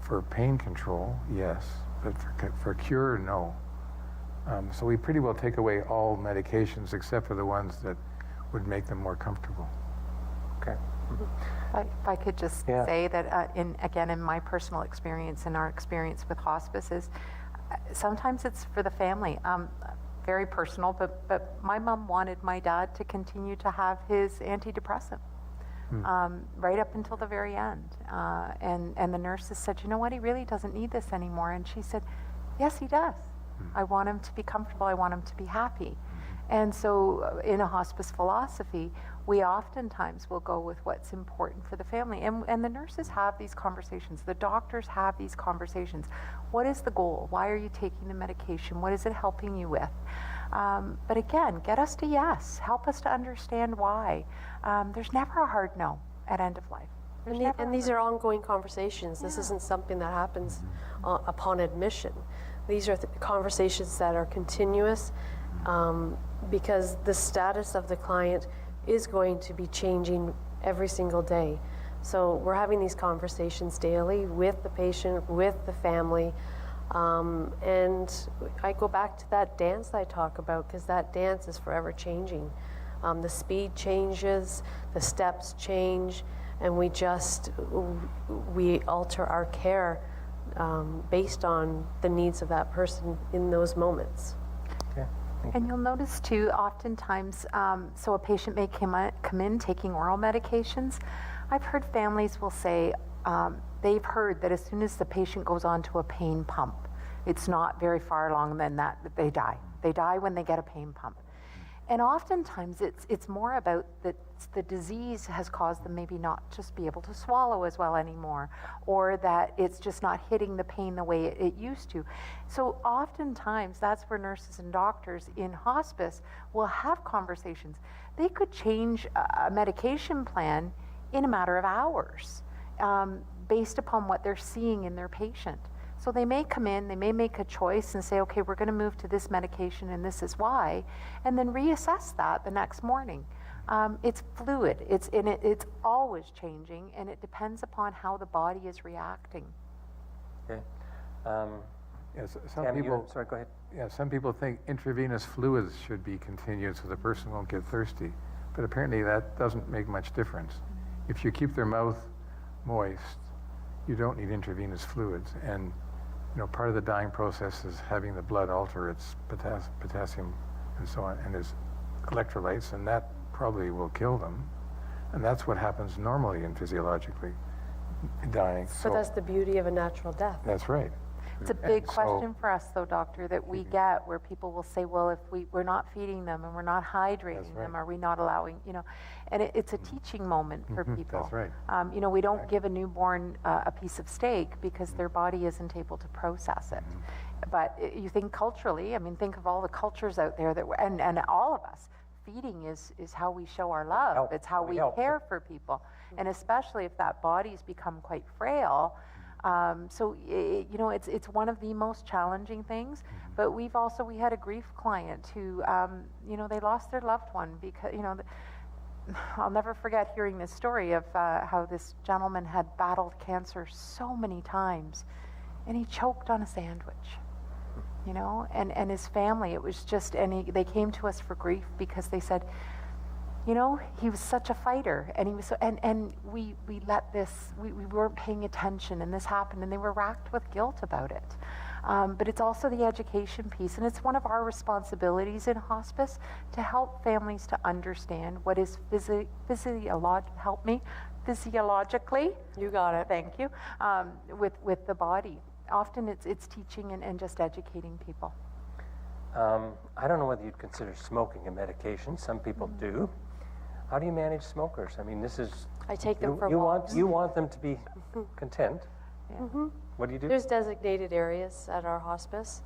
For pain control, yes. But for cure, no. So we pretty well take away all medications except for the ones that would make them more comfortable. Okay. If I could just say that, in my personal experience and our experience with hospice is, sometimes it's for the family. Very personal, but my mom wanted my dad to continue to have his antidepressant right up until the very end. And the nurses said, you know what, he really doesn't need this anymore. And she said, yes, he does. I want him to be comfortable. I want him to be happy. And so in a hospice philosophy, we oftentimes will go with what's important for the family. And the nurses have these conversations. The doctors have these conversations. What is the goal? Why are you taking the medication? What is it helping you with? But again, get us to yes. Help us to understand why. There's never a hard no at end of life. And these are ongoing conversations. This isn't something that happens upon admission. These are conversations that are continuous, because the status of the client is going to be changing every single day. So we're having these conversations daily with the patient, with the family. And I go back to that dance I talk about, because that dance is forever changing. The speed changes, the steps change, and we alter our care based on the needs of that person in those moments. Okay. And you'll notice too, oftentimes, so a patient may come in taking oral medications. I've heard families will say they've heard that as soon as the patient goes on to a pain pump, it's not very far along than that they die. They die when they get a pain pump. And oftentimes it's more about that the disease has caused them maybe not just be able to swallow as well anymore, or that it's just not hitting the pain the way it used to. So oftentimes that's where nurses and doctors in hospice will have conversations. They could change a medication plan in a matter of hours based upon what they're seeing in their patient. So they may come in, they may make a choice and say, okay, we're going to move to this medication and this is why, and then reassess that the next morning. It's fluid, it's always changing, and it depends upon how the body is reacting. Okay. Yes, sorry, go ahead. Yeah, some people think intravenous fluids should be continued so the person won't get thirsty, but apparently that doesn't make much difference. If you keep their mouth moist, you don't need intravenous fluids. And part of the dying process is having the blood alter its potassium and so on, and its electrolytes, and that probably will kill them. And that's what happens normally and physiologically dying. So that's the beauty of a natural death. That's right. It's a big question for us, though, doctor, that we get where people will say, well, if we're not feeding them and we're not hydrating them, are we not allowing, and it's a teaching moment for people. That's right. We don't give a newborn a piece of steak because their body isn't able to process it. But you think culturally, think of all the cultures out there that and all of us, feeding is how we show our love. It's how we care for people. And especially if that body's become quite frail. So it's one of the most challenging things. But we had a grief client who, they lost their loved one because, I'll never forget hearing this story of how this gentleman had battled cancer so many times, and he choked on a sandwich. And his family, it was just, they came to us for grief because they said, he was such a fighter, and he was so, and we let this, we weren't paying attention, and this happened, and they were racked with guilt about it. But it's also the education piece, and it's one of our responsibilities in hospice to help families to understand what is physiologically. You got it. Thank you. With the body. Often it's teaching and just educating people. I don't know whether you'd consider smoking a medication. Some people do. How do you manage smokers? I mean, this is... I take them for you walks. you want them to be content. Yeah. What do you do? There's designated areas at our hospice,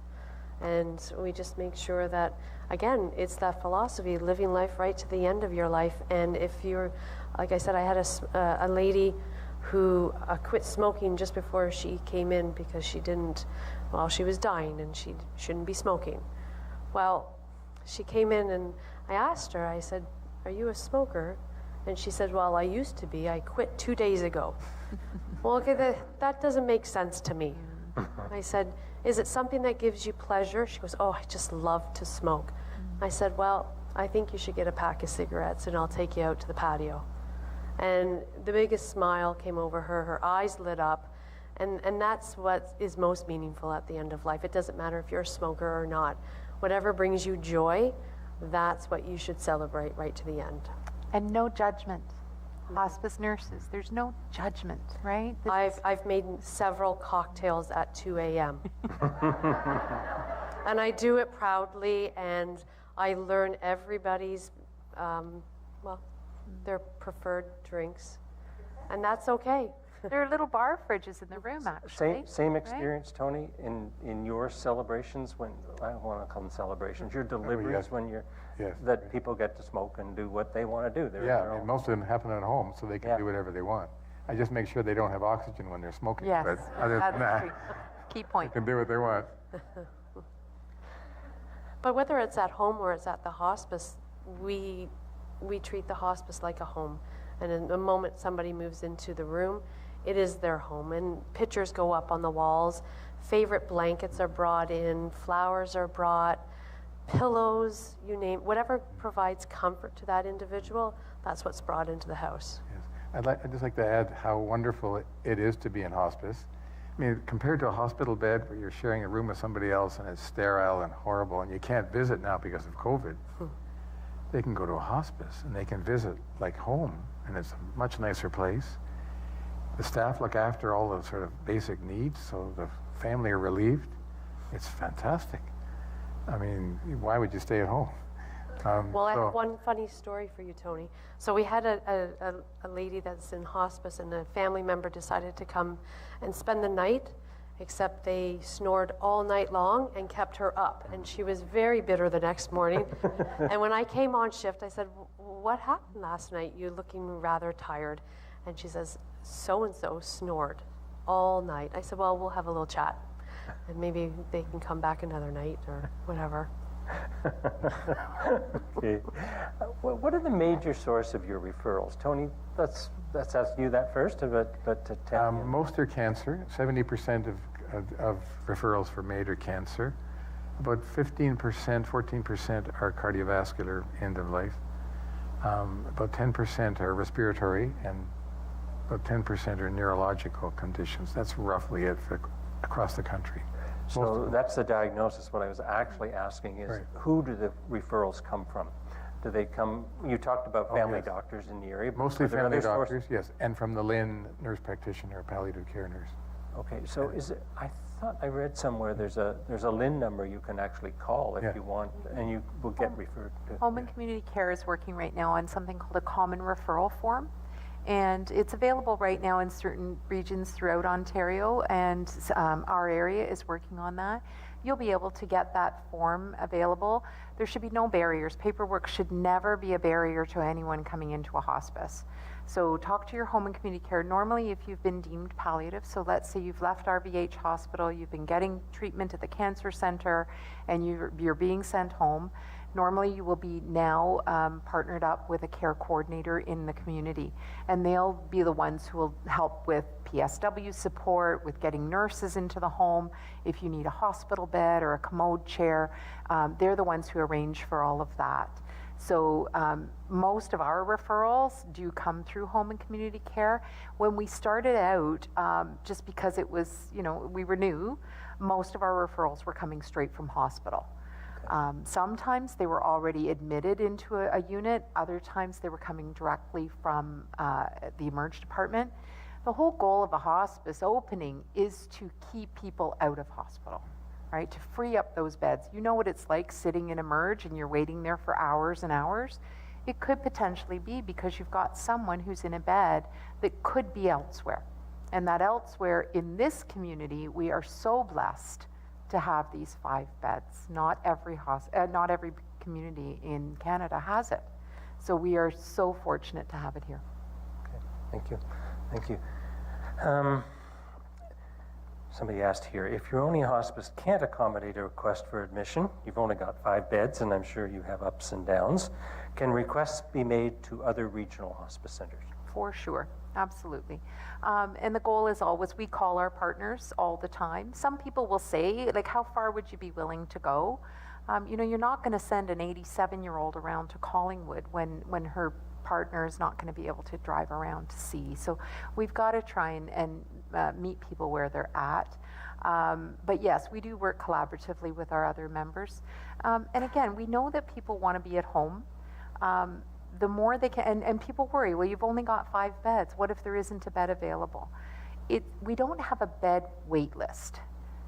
and we just make sure that, again, it's that philosophy, living life right to the end of your life. And if you're, like I said, I had a lady who quit smoking just before she came in because she was dying and she shouldn't be smoking. Well, she came in and I asked her, I said, "Are you a smoker?" And she said, "Well, I used to be. I quit 2 days ago." Well, okay, that doesn't make sense to me. I said, "Is it something that gives you pleasure?" She goes, "Oh, I just love to smoke." I said, "Well, I think you should get a pack of cigarettes and I'll take you out to the patio." And the biggest smile came over her. Her eyes lit up. And that's what is most meaningful at the end of life. It doesn't matter if you're a smoker or not. Whatever brings you joy, that's what you should celebrate right to the end. And no judgment. Hospice nurses, there's no judgment, right? I've made several cocktails at 2 a.m. And I do it proudly, and I learn everybody's, their preferred drinks. And that's okay. There are little bar fridges in the room, actually. Same experience, Tony, in your celebrations, when, I don't want to call them celebrations, your deliveries when you're, that people get to smoke and do what they want to do. And most of them happen at home, so they can do whatever they want. I just make sure they don't have oxygen when they're smoking. Yes, but other than that, true. Key point. they can do what they want. But whether it's at home or it's at the hospice, we treat the hospice like a home. And in the moment somebody moves into the room, it is their home. And pictures go up on the walls. Favorite blankets are brought in. Flowers are brought. Pillows, you name, whatever provides comfort to that individual, that's what's brought into the house. Yes. I'd just like to add how wonderful it is to be in hospice. I mean, compared to a hospital bed where you're sharing a room with somebody else and it's sterile and horrible and you can't visit now because of COVID, they can go to a hospice and they can visit like home, and it's a much nicer place. The staff look after all the sort of basic needs, so the family are relieved. It's fantastic. I mean, why would you stay at home? I have one funny story for you, Tony. So we had a lady that's in hospice, and a family member decided to come and spend the night, except they snored all night long and kept her up. And she was very bitter the next morning. And when I came on shift, I said, "What happened last night? You're looking rather tired." And she says, "So-and-so snored all night." I said, "Well, we'll have a little chat. And maybe they can come back another night or whatever." Okay. What are the major source of your referrals? Tony, let's ask you that first, but to tell you. Most are cancer. 70% of referrals for major cancer. About 15%, 14% are cardiovascular, end of life. About 10% are respiratory, and about 10% are neurological conditions. That's roughly it across the country. So that's the diagnosis. What I was actually asking is, who do the referrals come from? Do they come, you talked about family doctors in the area. Mostly family doctors, yes, and from the LIN, nurse practitioner, palliative care nurse. Okay, so is it, I thought I read somewhere there's a LIN number you can actually call if you want, and you will get referred to. Home and Community Care is working right now on something called a common referral form. And it's available right now in certain regions throughout Ontario, and our area is working on that. You'll be able to get that form available. There should be no barriers. Paperwork should never be a barrier to anyone coming into a hospice. So talk to your home and community care. Normally, if you've been deemed palliative, so let's say you've left RVH Hospital, you've been getting treatment at the cancer center, and you're being sent home, normally you will be now partnered up with a care coordinator in the community, and they'll be the ones who will help with PSW support, with getting nurses into the home. If you need a hospital bed or a commode chair, they're the ones who arrange for all of that. So most of our referrals do come through home and community care. When we started out, just because it was, we were new, most of our referrals were coming straight from hospital. Sometimes they were already admitted into a unit. Other times they were coming directly from the emerge department. The whole goal of a hospice opening is to keep people out of hospital, right? To free up those beds. You know what it's like sitting in emerge and you're waiting there for hours and hours. It could potentially be because you've got someone who's in a bed that could be elsewhere. And that elsewhere in this community, we are so blessed to have these 5 beds. Not every community in Canada has it. So we are so fortunate to have it here. Okay, thank you. Thank you. Somebody asked here, if your only hospice can't accommodate a request for admission, you've only got 5 beds, and I'm sure you have ups and downs, can requests be made to other regional hospice centers? For sure, absolutely. And the goal is always, we call our partners all the time. Some people will say, like, how far would you be willing to go? You know, you're not going to send an 87-year-old around to Collingwood when her partner is not going to be able to drive around to see. So we've got to try and meet people where they're at. But yes, we do work collaboratively with our other members. And again, we know that people want to be at home. The more they can, and people worry, well, you've only got 5 beds. What if there isn't a bed available? We don't have a bed wait list.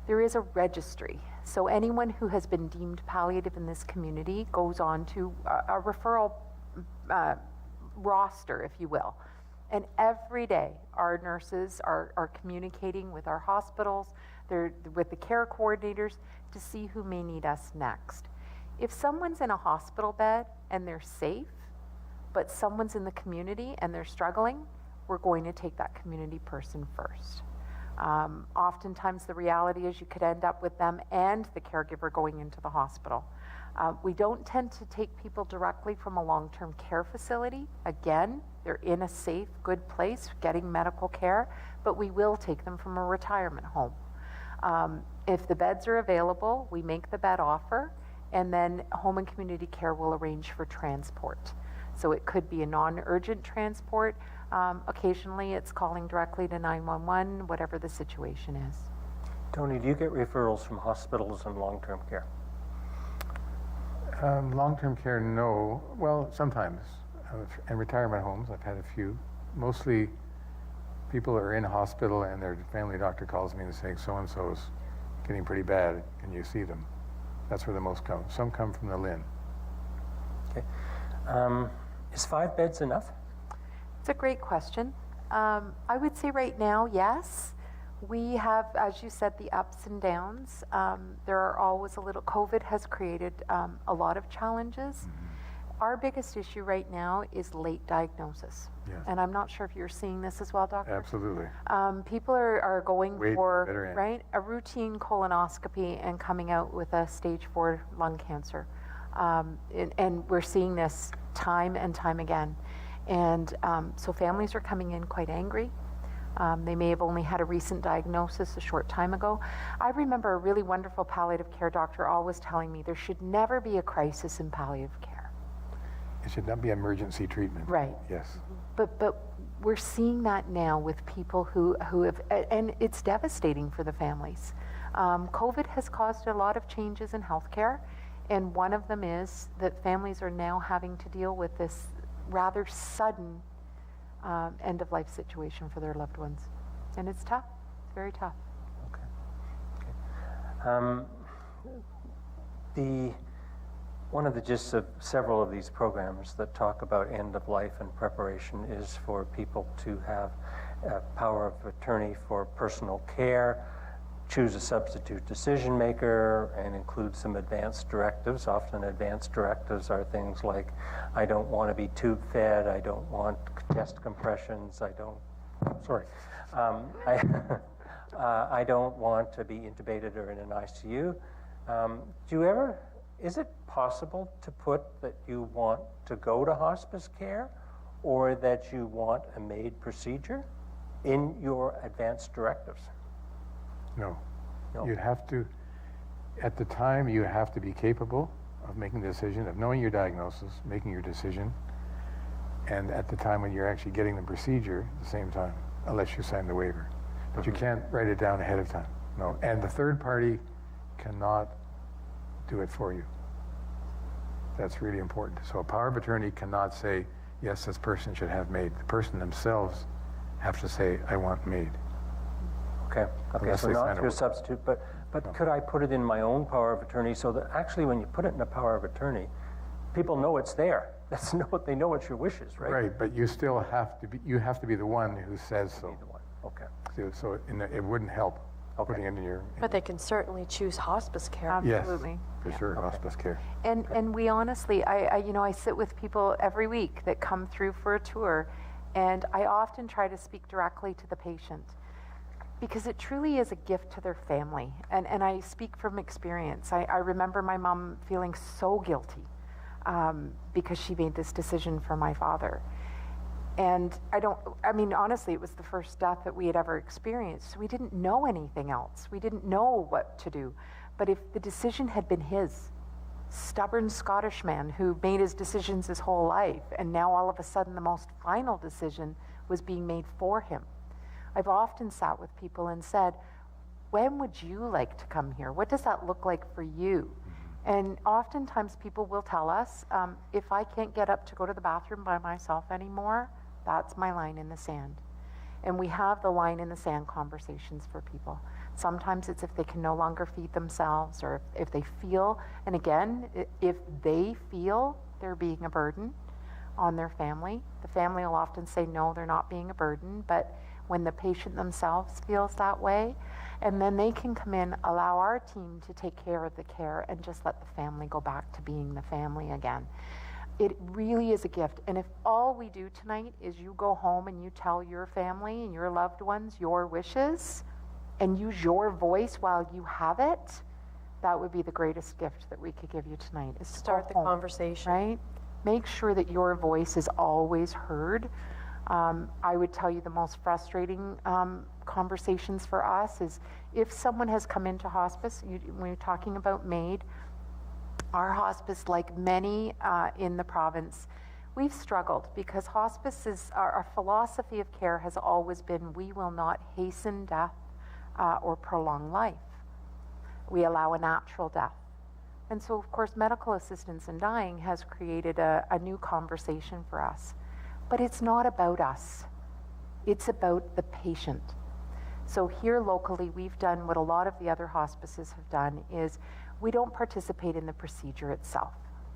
There is a registry. So anyone who has been deemed palliative in this community goes on to a referral roster, if you will. And every day, our nurses are communicating with our hospitals, with the care coordinators to see who may need us next. If someone's in a hospital bed and they're safe, but someone's in the community and they're struggling, we're going to take that community person first. Oftentimes the reality is you could end up with them and the caregiver going into the hospital. We don't tend to take people directly from a long-term care facility. Again, they're in a safe, good place getting medical care, but we will take them from a retirement home. If the beds are available, we make the bed offer, and then home and community care will arrange for transport. So it could be a non-urgent transport. Occasionally it's calling directly to 911, whatever the situation is. Tony, do you get referrals from hospitals and long-term care? Long-term care, no. Well, sometimes. And retirement homes, I've had a few. Mostly people are in hospital and their family doctor calls me and saying, so-and-so's getting pretty bad, can you see them? That's where the most come. Some come from the LHIN. Okay. Is 5 beds enough? It's a great question. I would say right now, yes. We have, as you said, the ups and downs. There are always COVID has created a lot of challenges. Mm-hmm. Our biggest issue right now is late diagnosis. Yes. And I'm not sure if you're seeing this as well, Doctor. Absolutely. People are going for, right, a routine colonoscopy and coming out with a stage 4 lung cancer. And we're seeing this time and time again. And so families are coming in quite angry. They may have only had a recent diagnosis a short time ago. I remember a really wonderful palliative care doctor always telling me there should never be a crisis in palliative care. It should not be emergency treatment. Right. Yes. But we're seeing that now with people who have, and it's devastating for the families. COVID has caused a lot of changes in healthcare, and one of them is that families are now having to deal with this rather sudden end-of-life situation for their loved ones. And it's tough. It's very tough. Okay. One of the gists of several of these programs that talk about end-of-life and preparation is for people to have power of attorney for personal care, choose a substitute decision maker, and include some advanced directives. Often advanced directives are things like, I don't want to be tube fed, I don't want chest compressions, I don't want to be intubated or in an ICU. Is it possible to put that you want to go to hospice care or that you want a MAID procedure in your advanced directives? No. You'd have to, at the time, you have to be capable of making the decision, of knowing your diagnosis, making your decision, and at the time when you're actually getting the procedure at the same time, unless you sign the waiver. But you can't write it down ahead of time. No. And the third party cannot do it for you. That's really important. So a power of attorney cannot say, yes, this person should have maid. The person themselves have to say, I want maid. Okay, Unless so they not sign through a it. substitute, but could I put it in my own power of attorney so that actually when you put it in a power of attorney, people know it's there. They know it's your wishes, right? Right, but you still have to be the one who says so. Either one. Okay. So it wouldn't help putting it in your. But they can certainly choose hospice care. Yes, Absolutely. for sure, hospice care. And we honestly, I sit with people every week that come through for a tour, and I often try to speak directly to the patient because it truly is a gift to their family. And I speak from experience. I remember my mom feeling so guilty because she made this decision for my father. And honestly, it was the first death that we had ever experienced. So we didn't know anything else. We didn't know what to do. But if the decision had been his, stubborn Scottish man who made his decisions his whole life, and now all of a sudden the most final decision was being made for him. I've often sat with people and said, when would you like to come here? What does that look like for you? And oftentimes people will tell us, if I can't get up to go to the bathroom by myself anymore, that's my line in the sand. And we have the line in the sand conversations for people. Sometimes it's if they can no longer feed themselves, or if they feel, and again, if they feel they're being a burden on their family, the family will often say no, they're not being a burden, but when the patient themselves feels that way, and then they can come in, allow our team to take care of the care, and just let the family go back to being the family again. It really is a gift. And if all we do tonight is you go home and you tell your family and your loved ones your wishes and use your voice while you have it, that would be the greatest gift that we could give you tonight. Is to Start go the home, conversation. right? Make sure that your voice is always heard. I would tell you the most frustrating conversations for us is if someone has come into hospice, when you're talking about MAID, our hospice, like many in the province, we've struggled because hospice is, our philosophy of care has always been we will not hasten death or prolong life. We allow a natural death. And so, of course, medical assistance in dying has created a new conversation for us. But it's not about us. It's about the patient. So here locally, we've done what a lot of the other hospices have done is we don't participate in the procedure itself.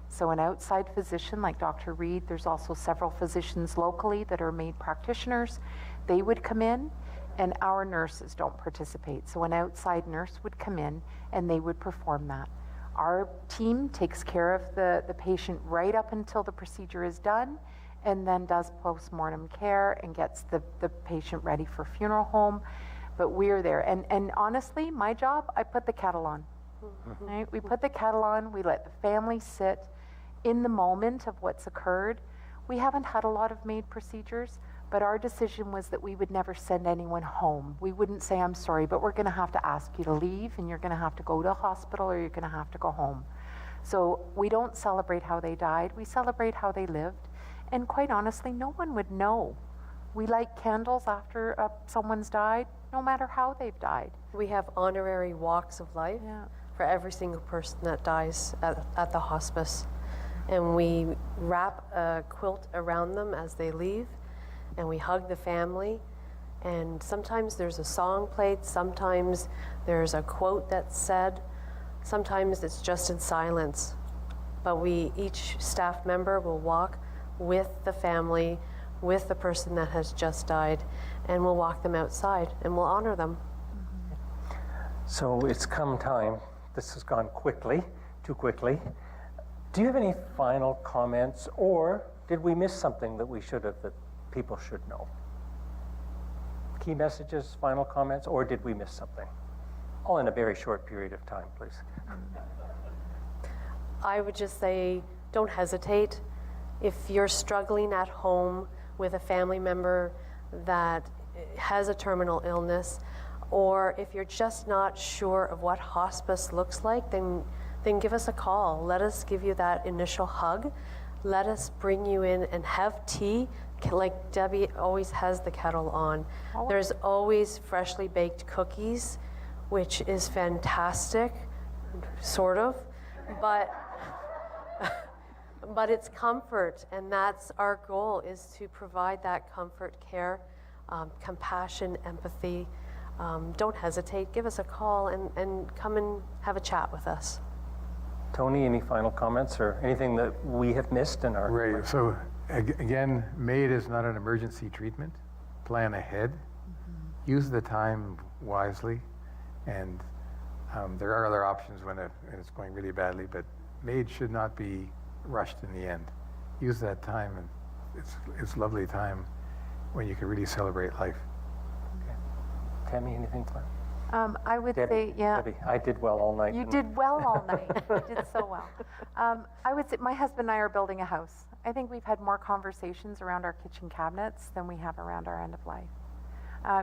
So an outside physician like Dr. Reid, there's also several physicians locally that are MAID practitioners. They would come in and our nurses don't participate. So an outside nurse would come in and they would perform that. Our team takes care of the patient right up until the procedure is done and then does post-mortem care and gets the patient ready for funeral home. But we're there. And honestly, my job, I put the kettle on. Right? We put the kettle on, we let the family sit in the moment of what's occurred. We haven't had a lot of MAID procedures, but our decision was that we would never send anyone home. We wouldn't say, I'm sorry, but we're gonna have to ask you to leave and you're gonna have to go to a hospital or you're gonna have to go home. So we don't celebrate how they died, we celebrate how they lived. And quite honestly, no one would know. We light candles after someone's died, no matter how they've died. We have honorary walks of life for every single person that dies at the hospice. And we wrap a quilt around them as they leave, and we hug the family. And sometimes there's a song played, sometimes there's a quote that's said, sometimes it's just in silence. But each staff member will walk with the family, with the person that has just died, and we'll walk them outside and we'll honor them. So it's come time. This has gone quickly, too quickly. Do you have any final comments, or did we miss something that we should have, that people should know? Key messages, final comments, or did we miss something? All in a very short period of time, please. I would just say, don't hesitate. If you're struggling at home with a family member that has a terminal illness, or if you're just not sure of what hospice looks like, then give us a call. Let us give you that initial hug. Let us bring you in and have tea. Like Debbie always has the kettle on. There's always freshly baked cookies, which is fantastic, sort of. But But it's comfort, and that's our goal, is to provide that comfort, care, compassion, empathy. Don't hesitate. Give us a call and come and have a chat with us. Tony, any final comments or anything that we have missed in our... Right, so again, MAID is not an emergency treatment. Plan ahead. Use the time wisely, and there are other options when it's going really badly, but MAID should not be rushed in the end. Use that time, and it's lovely time when you can really celebrate life. Okay. Tammy, anything to add? I would say, yeah. Debbie, I did well all night. You did well all night. You did so well. I would say my husband and I are building a house. I think we've had more conversations around our kitchen cabinets than we have around our end of life.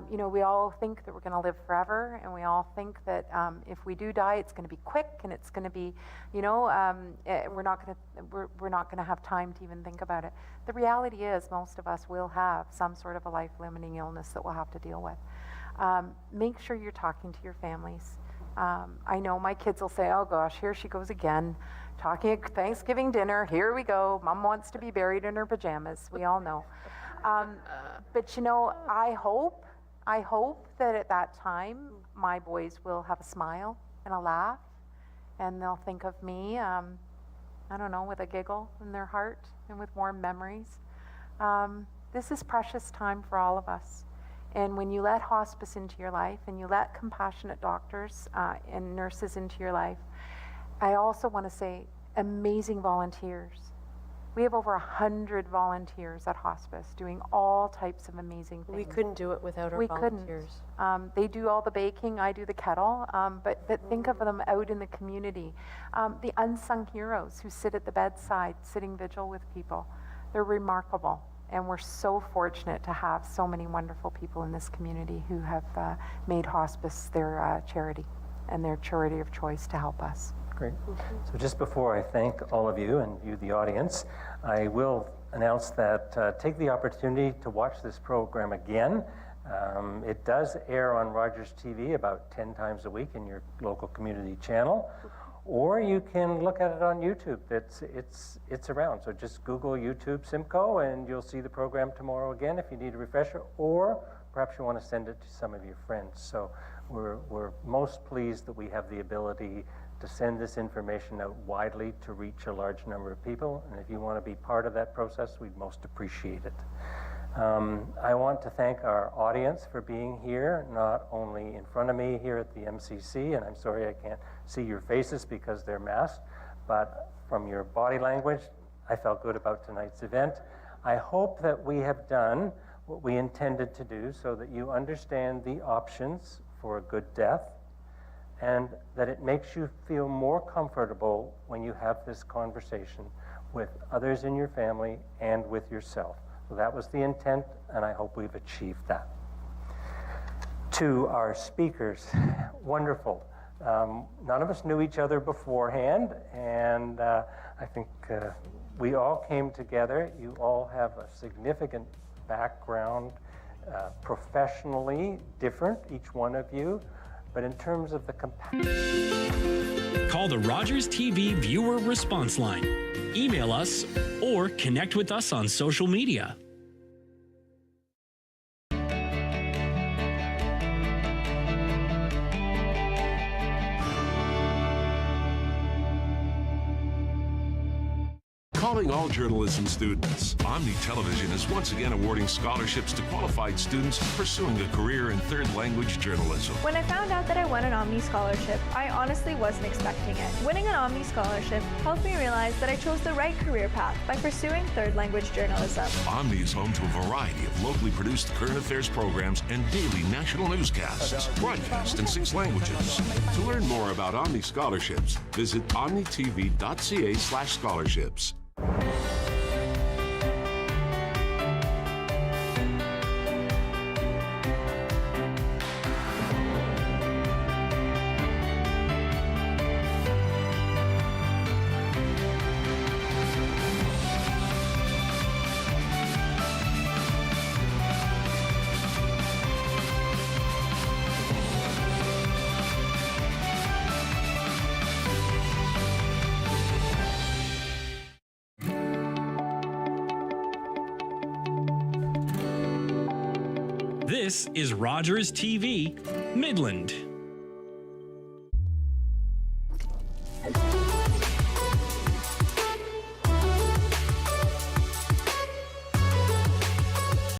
You know, we all think that we're going to live forever, and we all think that if we do die, it's going to be quick, and it's going to be, you know, we're not going to have time to even think about it. The reality is, most of us will have some sort of a life-limiting illness that we'll have to deal with. Make sure you're talking to your families. I know my kids will say, oh gosh, here she goes again, talking at Thanksgiving dinner, here we go, Mom wants to be buried in her pajamas, we all know. But you know, I hope that at that time, my boys will have a smile and a laugh, and they'll think of me, I don't know, with a giggle in their heart and with warm memories. This is precious time for all of us. And when you let hospice into your life, and you let compassionate doctors and nurses into your life, I also want to say amazing volunteers. We have over 100 volunteers at hospice doing all types of amazing things. We couldn't do it without our volunteers. They do all the baking, I do the kettle, but think of them out in the community. The unsung heroes who sit at the bedside, sitting vigil with people. They're remarkable. And we're so fortunate to have so many wonderful people in this community who have made hospice their charity and their charity of choice to help us. Great. So just before I thank all of you and you, the audience, I will announce that take the opportunity to watch this program again. It does air on Rogers TV about 10 times a week in your local community channel. Or you can look at it on YouTube. It's around. So just Google YouTube Simcoe, and you'll see the program tomorrow again if you need a refresher. Or perhaps you want to send it to some of your friends. So we're most pleased that we have the ability to send this information out widely to reach a large number of people. And if you want to be part of that process, we'd most appreciate it. I want to thank our audience for being here, not only in front of me here at the MCC, and I'm sorry I can't see your faces because they're masked, but from your body language, I felt good about tonight's event. I hope that we have done what we intended to do so that you understand the options for a good death, and that it makes you feel more comfortable when you have this conversation with others in your family and with yourself. So that was the intent, and I hope we've achieved that. To our speakers, wonderful. None of us knew each other beforehand, and I think we all came together. You all have a significant background, professionally different, each one of you, but in terms of the Call the Rogers TV viewer response line. Email us or connect with us on social media. Calling all journalism students, Omni Television is once again awarding scholarships to qualified students pursuing a career in third language journalism. When I found out that I won an Omni scholarship, I honestly wasn't expecting it. Winning an Omni scholarship helped me realize that I chose the right career path by pursuing third language journalism. Omni is home to a variety of locally produced current affairs programs and daily national newscasts, broadcast in 6 languages. To learn more about Omni scholarships, visit omnitv.ca/scholarships. This is Rogers TV, Midland.